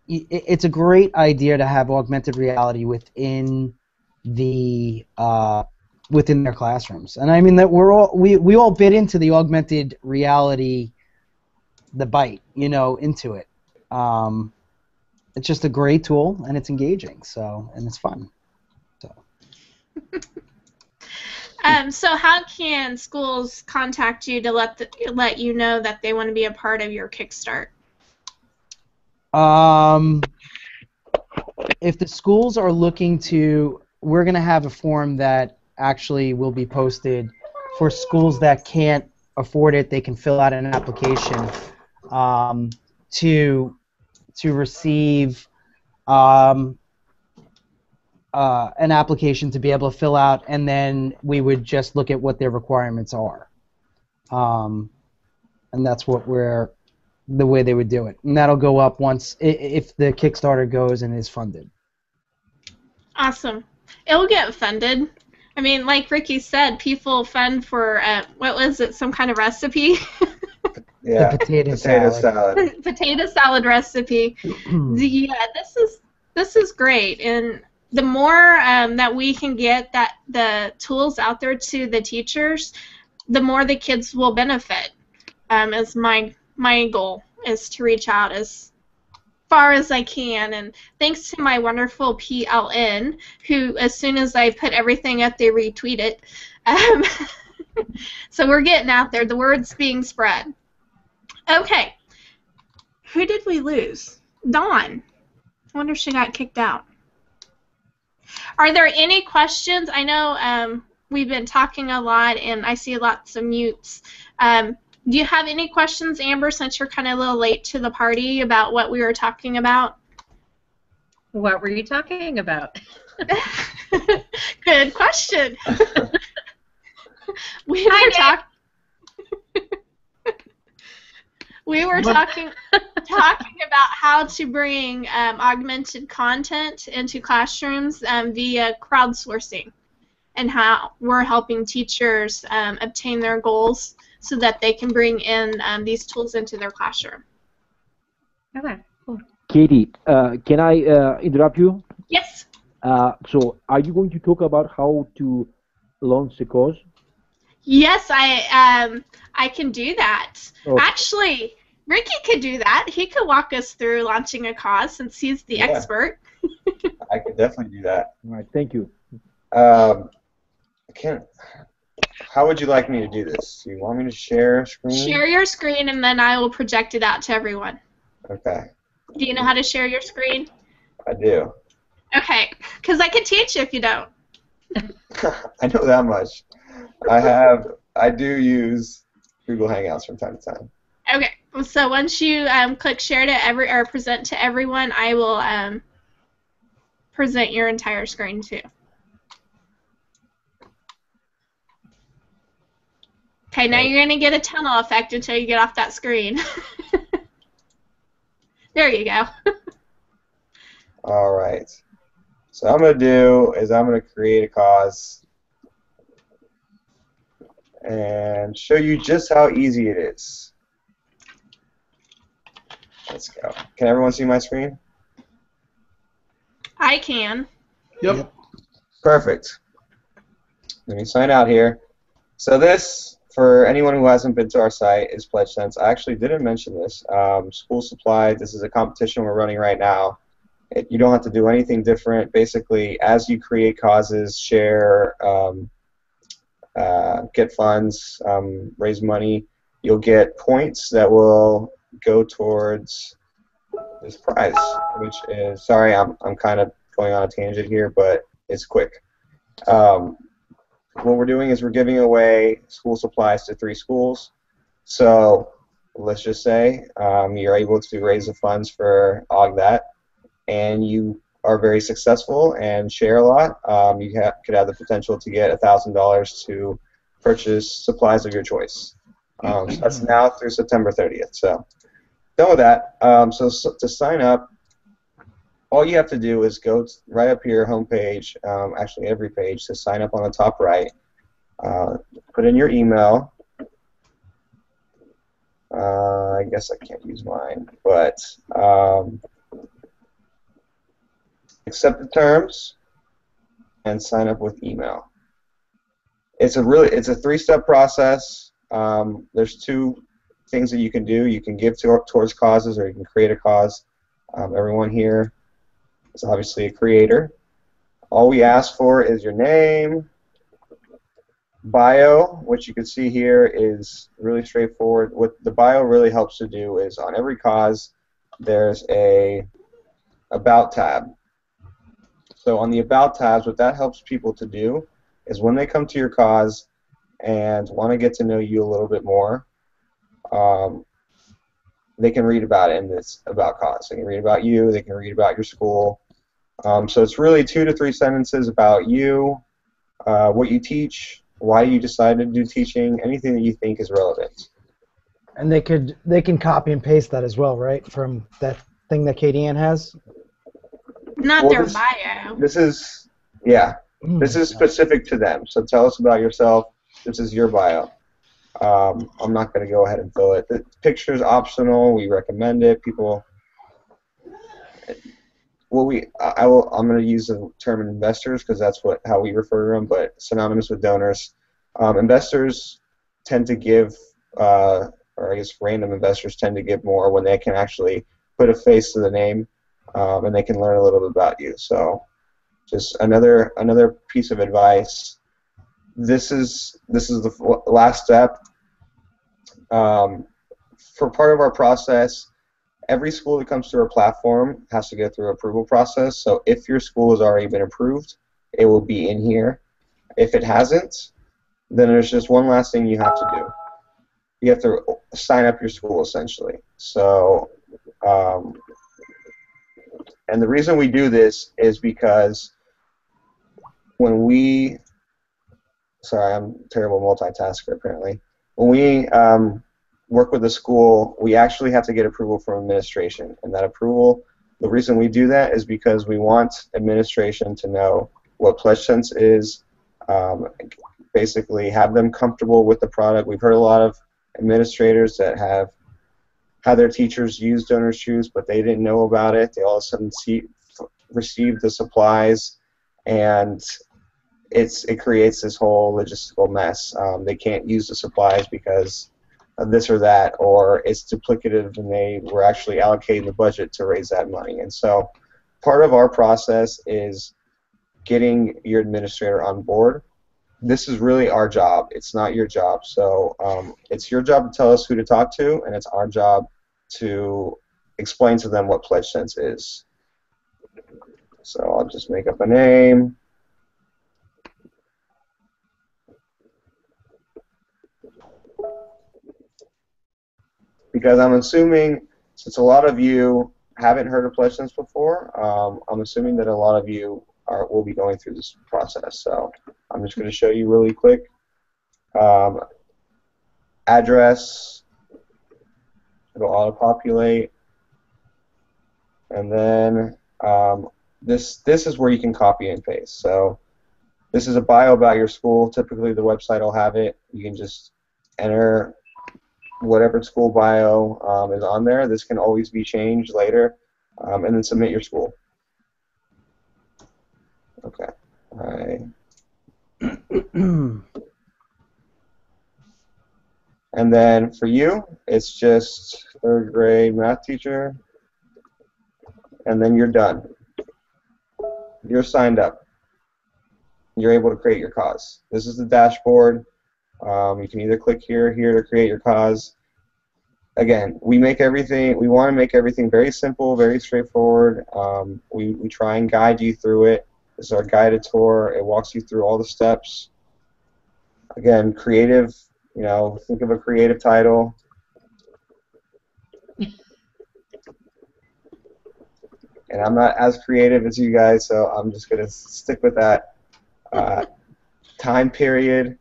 it's a great idea to have augmented reality within within their classrooms. And I mean that we all bit into the augmented reality, the bite, into it. It's just a great tool, and it's engaging, and it's fun. So how can schools contact you to let you know that they want to be a part of your Kickstart? If the schools are looking to, we're going to have a form that actually will be posted for schools that can't afford it. They can fill out an application to receive an application to be able to fill out, and then we would just look at what their requirements are. And that's the way they would do it. And that'll go up once, if the Kickstarter goes and is funded. Awesome. It'll get funded. I mean, like Ricky said, people fund for, what was it, some kind of recipe? Yeah, The potato salad. Potato salad recipe. Yeah, this is great. And the more that we can get the tools out there to the teachers, the more the kids will benefit. Is my goal is to reach out as far as I can, and thanks to my wonderful PLN, who as soon as I put everything up, they retweet it. So we're getting out there. The word's being spread. Okay, who did we lose? Dawn. I wonder if she got kicked out. Are there any questions? I know we've been talking a lot, and I see lots of mutes. Do you have any questions, Amber, since you're kind of a little late to the party about what we were talking about? What were you talking about? Good question. We were talking about how to bring augmented content into classrooms via crowdsourcing, and how we're helping teachers obtain their goals so that they can bring in these tools into their classroom. Okay, cool. Katie, can I interrupt you? Yes. So, are you going to talk about how to launch a course? Yes, I can do that. Okay. Actually, Ricky could do that. He could walk us through launching a cause since he's the expert. I could definitely do that. All right, thank you. How would you like me to do this? Do you want me to share a screen? Share your screen, and then I will project it out to everyone. Okay. Do you know how to share your screen? I do. Okay, because I can teach you if you don't. I know that much. I do use Google Hangouts from time to time. Okay, so once you click share to or present to everyone, I will present your entire screen too. Okay, now you're going to get a tunnel effect until you get off that screen. There you go. All right. So what I'm going to do is I'm going to create a cause and show you just how easy it is. Let's go. Can everyone see my screen? I can. Yep. Perfect. Let me sign out here. So this, for anyone who hasn't been to our site, is PledgeSense. I actually didn't mention this. School supply, this is a competition we're running right now. You don't have to do anything different. Basically, as you create causes, share, get funds, raise money, you'll get points that will go towards this prize, which is, sorry, I'm kind of going on a tangent here, but it's quick. What we're doing is we're giving away school supplies to 3 schools. So let's just say you're able to raise the funds for AugThat, and you are very successful and share a lot. You could have the potential to get $1,000 to purchase supplies of your choice. So that's now through September 30th. So done with that. So to sign up, all you have to do is go right up here, homepage, actually every page, to sign up on the top right. Put in your email. I guess I can't use mine, but accept the terms and sign up with email. It's a 3-step process. There's 2 things that you can do. You can give towards causes, or you can create a cause. Everyone here is obviously a creator. All we ask for is your name, bio, which you can see here is really straightforward. What the bio really helps to do is on every cause there's a About tab. So on the About tabs, what that helps people to do is when they come to your cause and want to get to know you a little bit more, they can read about it in this About cause. They can read about you, they can read about your school, So it's really 2 to 3 sentences about you, what you teach, why you decided to do teaching, anything that you think is relevant. And they can copy and paste that as well, right? From that thing that Katie Ann has. Not their bio. This is This is specific to them. So tell us about yourself. This is your bio. I'm not going to go ahead and fill it. The picture's optional. We recommend it. People. Well, I'm going to use the term investors because that's how we refer to them, but synonymous with donors. Investors tend to give, or I guess random investors tend to give more when they can actually put a face to the name, and they can learn a little bit about you. So, just another piece of advice. This is the last step. For part of our process, every school that comes through our platform has to go through an approval process. So if your school has already been approved, it will be in here. If it hasn't, then there's just one last thing you have to do. You have to sign up your school, essentially. So, and the reason we do this is because when we, sorry, I'm a terrible multitasker apparently. When we work with the school, we actually have to get approval from administration. And that approval, the reason we do that is because we want administration to know what PledgeSense is, basically have them comfortable with the product. We've heard a lot of administrators that have had their teachers use Donor Choose, but they didn't know about it. They all of a sudden received the supplies, and it creates this whole logistical mess. They can't use the supplies because of this or that, or it's duplicative and they were actually allocating the budget to raise that money. And so part of our process is getting your administrator on board. This is really our job. It's not your job. So it's your job to tell us who to talk to, and it's our job to explain to them what PledgeSense is. So I'll just make up a name. Because I'm assuming, since a lot of you haven't heard of PledgeSense before, I'm assuming that a lot of you will be going through this process. So I'm just going to show you really quick. Address, it'll auto-populate, and then this is where you can copy and paste. So this is a bio about your school. Typically the website will have it. You can just enter whatever school bio is on there. This can always be changed later, and then submit your school. Okay. All right. And then for you, it's just 3rd grade math teacher, and then you're done. You're signed up. You're able to create your cause. This is the dashboard. You can either click here to create your cause. Again, we want to make everything very simple, very straightforward. We try and guide you through it. This is our guided tour. It walks you through all the steps. Again, creative, think of a creative title. And I'm not as creative as you guys, so I'm just going to stick with that. Time period.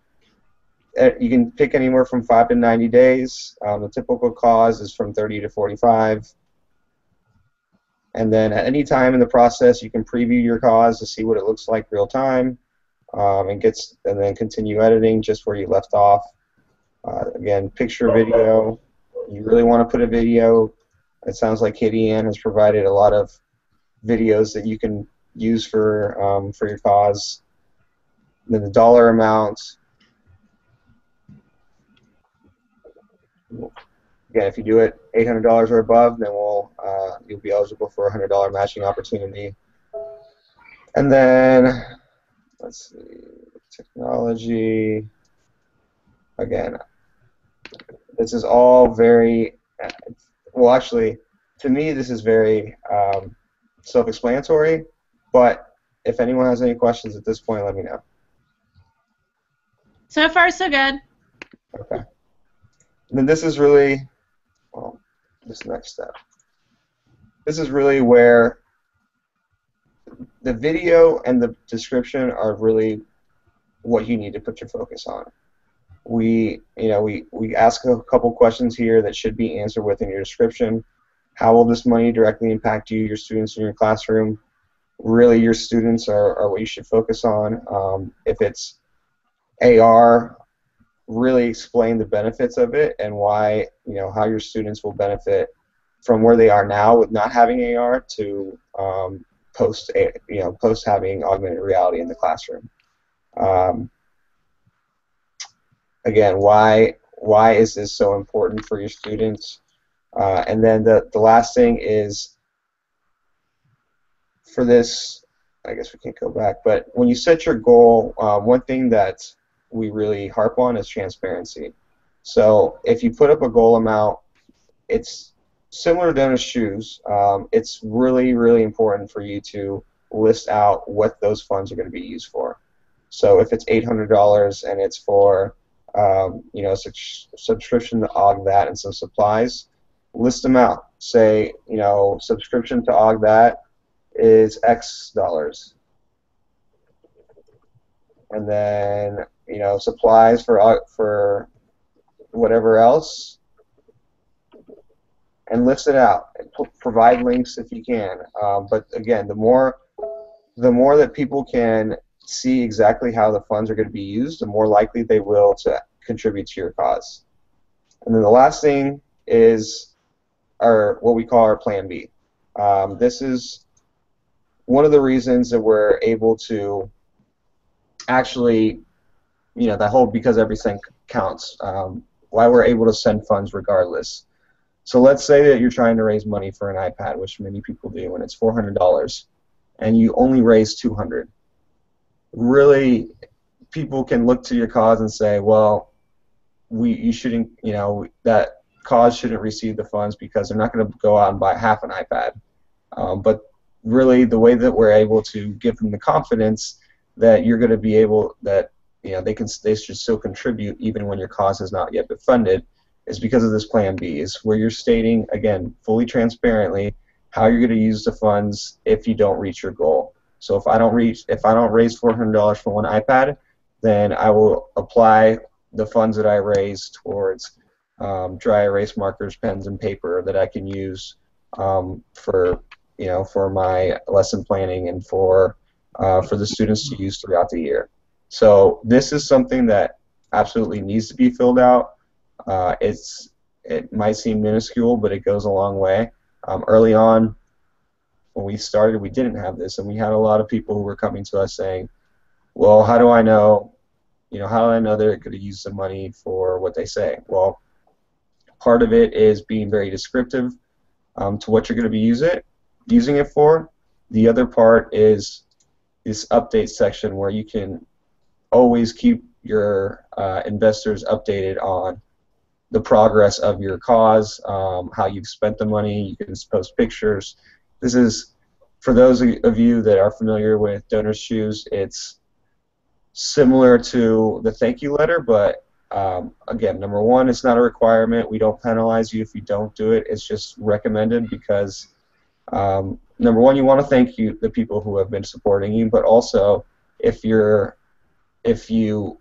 You can pick anywhere from 5 to 90 days. The typical cause is from 30 to 45. And then at any time in the process, you can preview your cause to see what it looks like real time, and then continue editing just where you left off. Again, picture, video. You really want to put a video. It sounds like Katie Ann has provided a lot of videos that you can use for your cause. And then the dollar amount. Again, if you do it $800 or above, then you'll be eligible for a $100 matching opportunity. And then, let's see, technology. Again, this is all very, well, actually, to me, this is very self-explanatory, but if anyone has any questions at this point, let me know. So far, so good. Okay. And then this is really, well, this next step. This is really where the video and the description are really what you need to put your focus on. We ask a couple questions here that should be answered within your description. How will this money directly impact you, your students in your classroom? Really, your students are what you should focus on. If it's AR, really explain the benefits of it and why, how your students will benefit from where they are now with not having AR to post having augmented reality in the classroom. Again, why is this so important for your students? And then the last thing is, for this, I guess we can't go back, but when you set your goal, one thing that we really harp on is transparency. So if you put up a goal amount, it's similar to donor shoes. It's really, really important for you to list out what those funds are going to be used for. So if it's $800 and it's for subscription to Aug that and some supplies, list them out. Say, subscription to Aug that is X dollars, and then supplies for whatever else, and list it out. And provide links if you can. But again, the more that people can see exactly how the funds are going to be used, the more likely they will to contribute to your cause. And then the last thing is what we call our Plan B. This is one of the reasons that we're able to actually, that whole because every cent counts, why we're able to send funds regardless. So let's say that you're trying to raise money for an iPad, which many people do, and it's $400, and you only raise $200. Really, people can look to your cause and say, well, you shouldn't, that cause shouldn't receive the funds because they're not going to go out and buy half an iPad. But really, the way that we're able to give them the confidence that you're going to be able, that they should still contribute even when your cause has not yet been funded, is because of this Plan B, is where you're stating, again, fully transparently how you're going to use the funds if you don't reach your goal. So if I don't raise $400 for one iPad, then I will apply the funds that I raise towards dry erase markers, pens, and paper that I can use for my lesson planning and for the students to use throughout the year. So this is something that absolutely needs to be filled out. It might seem minuscule, but it goes a long way. Early on, when we started, we didn't have this, and we had a lot of people who were coming to us saying, well, how do I know they're going to use the money for what they say? Well, part of it is being very descriptive to what you're going to be using it for. The other part is this update section where you can always keep your investors updated on the progress of your cause, how you've spent the money. You can post pictures. This is, for those of you that are familiar with Donors Choose, it's similar to the thank you letter, but again, number one, it's not a requirement. We don't penalize you if you don't do it. It's just recommended because number one, you want to thank the people who have been supporting you, but also if you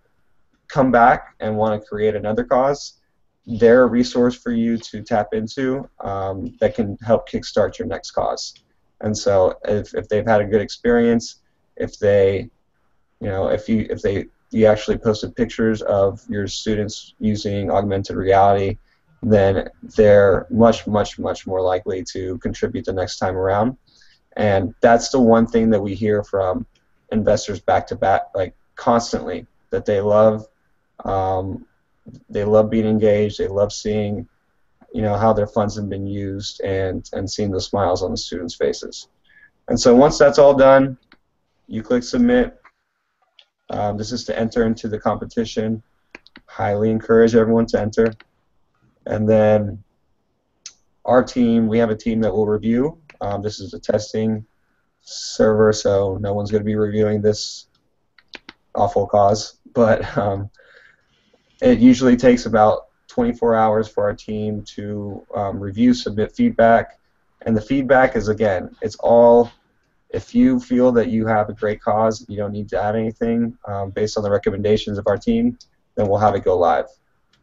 come back and want to create another cause, they're a resource for you to tap into that can help kickstart your next cause. And so if they've had a good experience, if you actually posted pictures of your students using augmented reality, then they're much, much, much more likely to contribute the next time around. And that's the one thing that we hear from investors back to back, like constantly, that they love being engaged. They love seeing, how their funds have been used and seeing the smiles on the students' faces. And so once that's all done, you click submit. This is to enter into the competition. Highly encourage everyone to enter. And then we have a team that will review. This is a testing server, so no one's going to be reviewing this awful cause. But it usually takes about 24 hours for our team to review, submit feedback. And the feedback is, again, it's all if you feel that you have a great cause, you don't need to add anything based on the recommendations of our team, then we'll have it go live.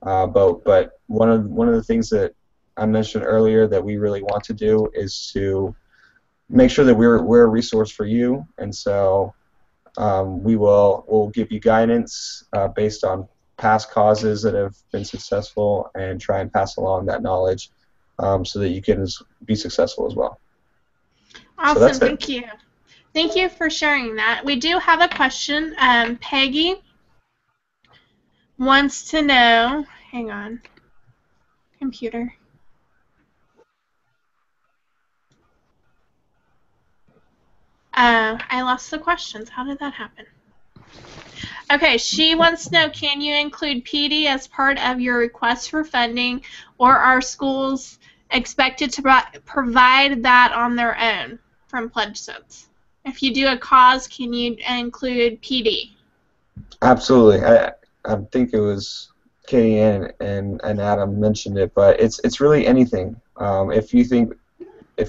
But one of the things that I mentioned earlier that we really want to do is to make sure that we're a resource for you, and so we'll give you guidance based on past causes that have been successful and try and pass along that knowledge so that you can be successful as well. Awesome, thank you. Thank you for sharing that. We do have a question. Peggy wants to know, hang on, computer. I lost the questions. How did that happen? Okay, she wants to know, can you include PD as part of your request for funding, or are schools expected to provide that on their own from PledgeSense? If you do a cause, can you include PD? Absolutely. I think it was Katie and Adam mentioned it, but it's really anything. If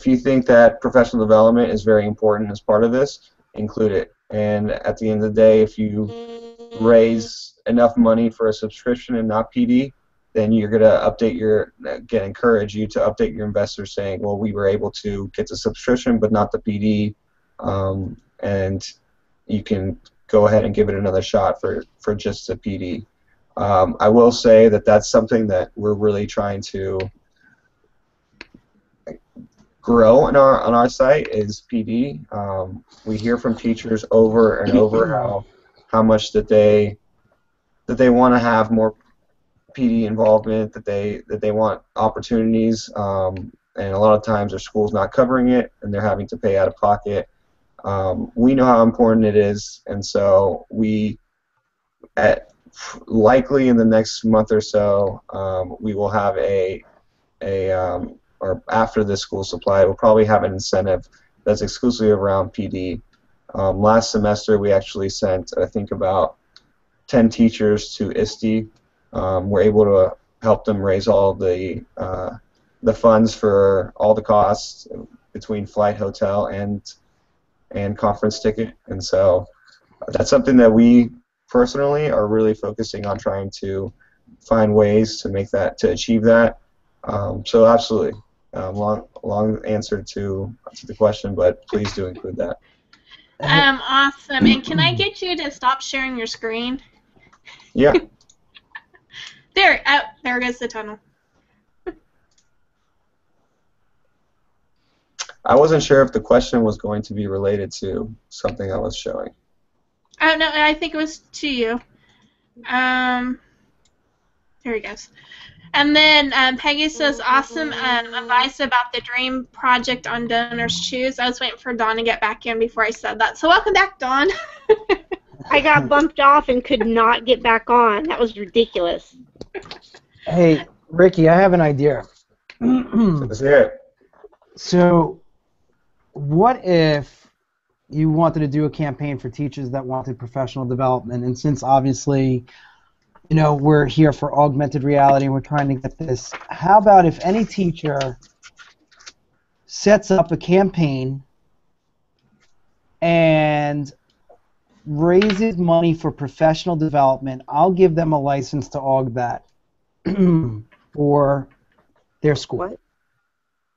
you think that professional development is very important as part of this, include it. And at the end of the day, if you raise enough money for a subscription and not PD, then you're going to encourage you to update your investors saying, well, we were able to get the subscription but not the PD, and you can go ahead and give it another shot for just the PD. I will say that that's something that we're really trying to grow on our site is PD. We hear from teachers over and over how much that they want to have more PD involvement, that they want opportunities, and a lot of times their school's not covering it and they're having to pay out of pocket. We know how important it is, and so likely in the next month or so, we will have or after the school supply, we'll probably have an incentive that's exclusively around PD. Last semester, we actually sent, I think, about 10 teachers to ISTE. We're able to help them raise all the funds for all the costs between flight, hotel, and conference ticket. And so that's something that we personally are really focusing on trying to find ways to achieve that. So absolutely. Long answer to the question, but please do include that. Awesome. And can I get you to stop sharing your screen? Yeah. There goes the tunnel. I wasn't sure if the question was going to be related to something I was showing. Oh, no, I think it was to you. There he goes. And then Peggy says, awesome advice about the Dream Project on Donors Choose. I was waiting for Dawn to get back in before I said that. So welcome back, Dawn. I got bumped off and could not get back on. That was ridiculous. Hey, Ricky, I have an idea. Let's hear it. So, what if you wanted to do a campaign for teachers that wanted professional development? And since obviously, you know, we're here for augmented reality and we're trying to get this, how about if any teacher sets up a campaign and raises money for professional development, I'll give them a license to aug that for their school. What?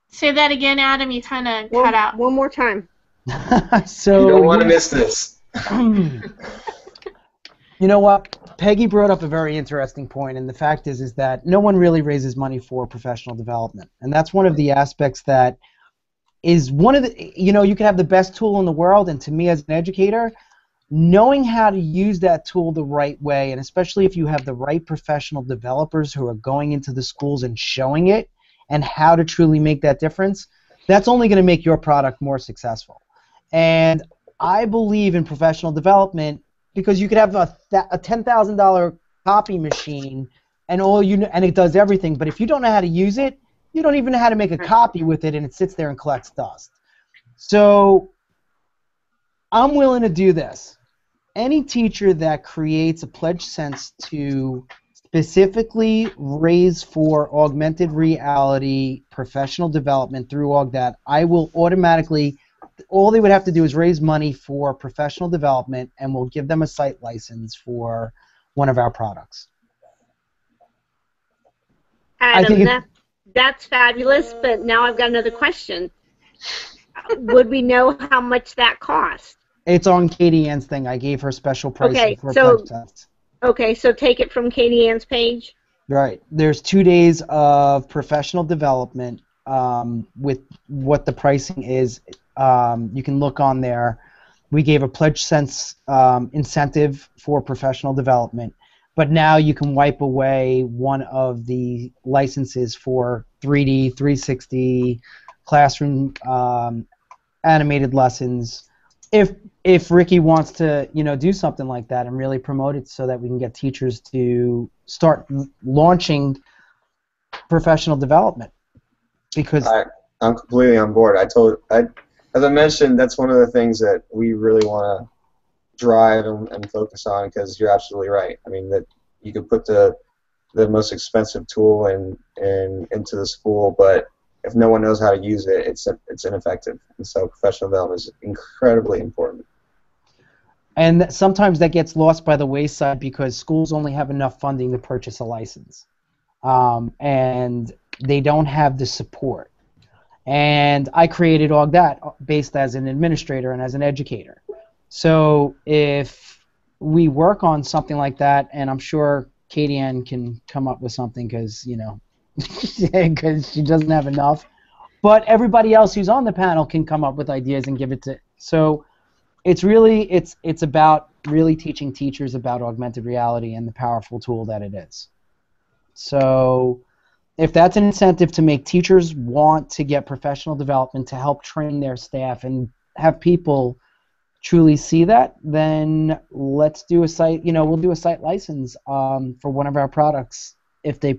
Say that again, Adam. You kind of cut out. One more time. So you don't want to miss this. You know what? Peggy brought up a very interesting point, and the fact is that no one really raises money for professional development, and that's one of the aspects that is one of the, you know, you can have the best tool in the world, and to me as an educator, knowing how to use that tool the right way, and especially if you have the right professional developers who are going into the schools and showing it and how to truly make that difference, that's only going to make your product more successful. And I believe in professional development because you could have a $10,000 copy machine and and it does everything, but if you don't know how to use it, you don't even know how to make a copy with it, and it sits there and collects dust. So I'm willing to do this. Any teacher that creates a PledgeSense to specifically raise for augmented reality professional development through AugThat, I will automatically, all they would have to do is raise money for professional development, and we'll give them a site license for one of our products. I think Adam, that's fabulous, but now I've got another question. Would we know how much that cost? It's on Katie Ann's thing. I gave her special pricing for pledge sets. Okay, so take it from Katie Ann's page. Right. There's 2 days of professional development with what the pricing is. You can look on there. We gave a pledge sense incentive for professional development, but now you can wipe away one of the licenses for 3D, 360, classroom animated lessons. If Ricky wants to, do something like that and really promote it so that we can get teachers to start launching professional development, because I'm completely on board. As I mentioned, that's one of the things that we really want to drive and focus on, because you're absolutely right. I mean, that you could put the most expensive tool into the school, but if no one knows how to use it, it's ineffective. And so professional development is incredibly important. And sometimes that gets lost by the wayside because schools only have enough funding to purchase a license. And they don't have the support. And I created AugThat based as an administrator and as an educator. So if we work on something like that, and I'm sure Katie Ann can come up with something because, because she doesn't have enough, but everybody else who's on the panel can come up with ideas and give it to. So it's really it's about really teaching teachers about augmented reality and the powerful tool that it is. So if that's an incentive to make teachers want to get professional development to help train their staff and have people truly see that, then let's do a site. We'll do a site license for one of our products if they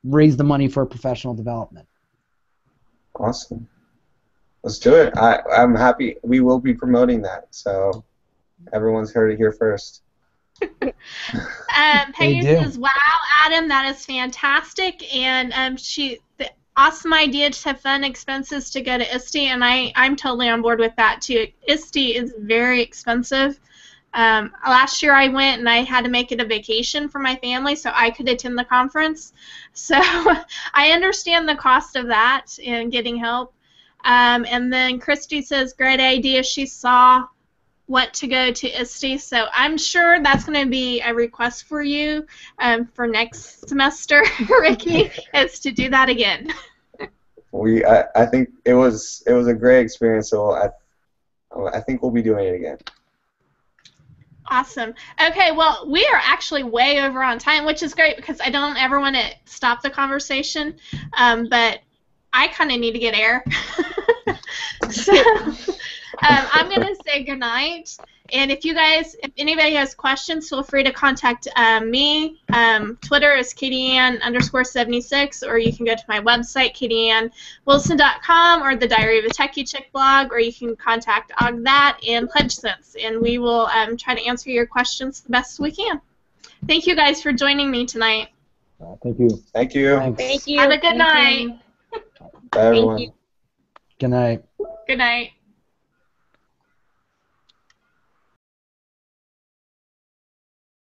raise the money for professional development. Awesome. Let's do it. I'm happy. We will be promoting that, so everyone's heard it here first. Peggy says, "Wow, Adam, that is fantastic," and the awesome idea to have fun expenses to go to ISTE, and I'm totally on board with that too. ISTE is very expensive. Last year I went and I had to make it a vacation for my family so I could attend the conference. So I understand the cost of that and getting help. And then Christy says, great idea. She saw what to go to ISTE. So I'm sure that's going to be a request for you for next semester, Ricky, is to do that again. I think it was a great experience. So I think we'll be doing it again. Awesome. Okay, well, we are actually way over on time, which is great because I don't ever want to stop the conversation, but I kind of need to get air. So I'm going to say goodnight. And if anybody has questions, feel free to contact me. Twitter is KatieAnn_76, or you can go to my website, KatieAnnWilson.com, or the Diary of a Techie Chick blog, or you can contact AugThat and PledgeSense, and we will try to answer your questions the best we can. Thank you guys for joining me tonight. Thank you. Thank you. Thanks. Thank you. Have a good night. Bye, everyone. Thank you. Good night. Good night.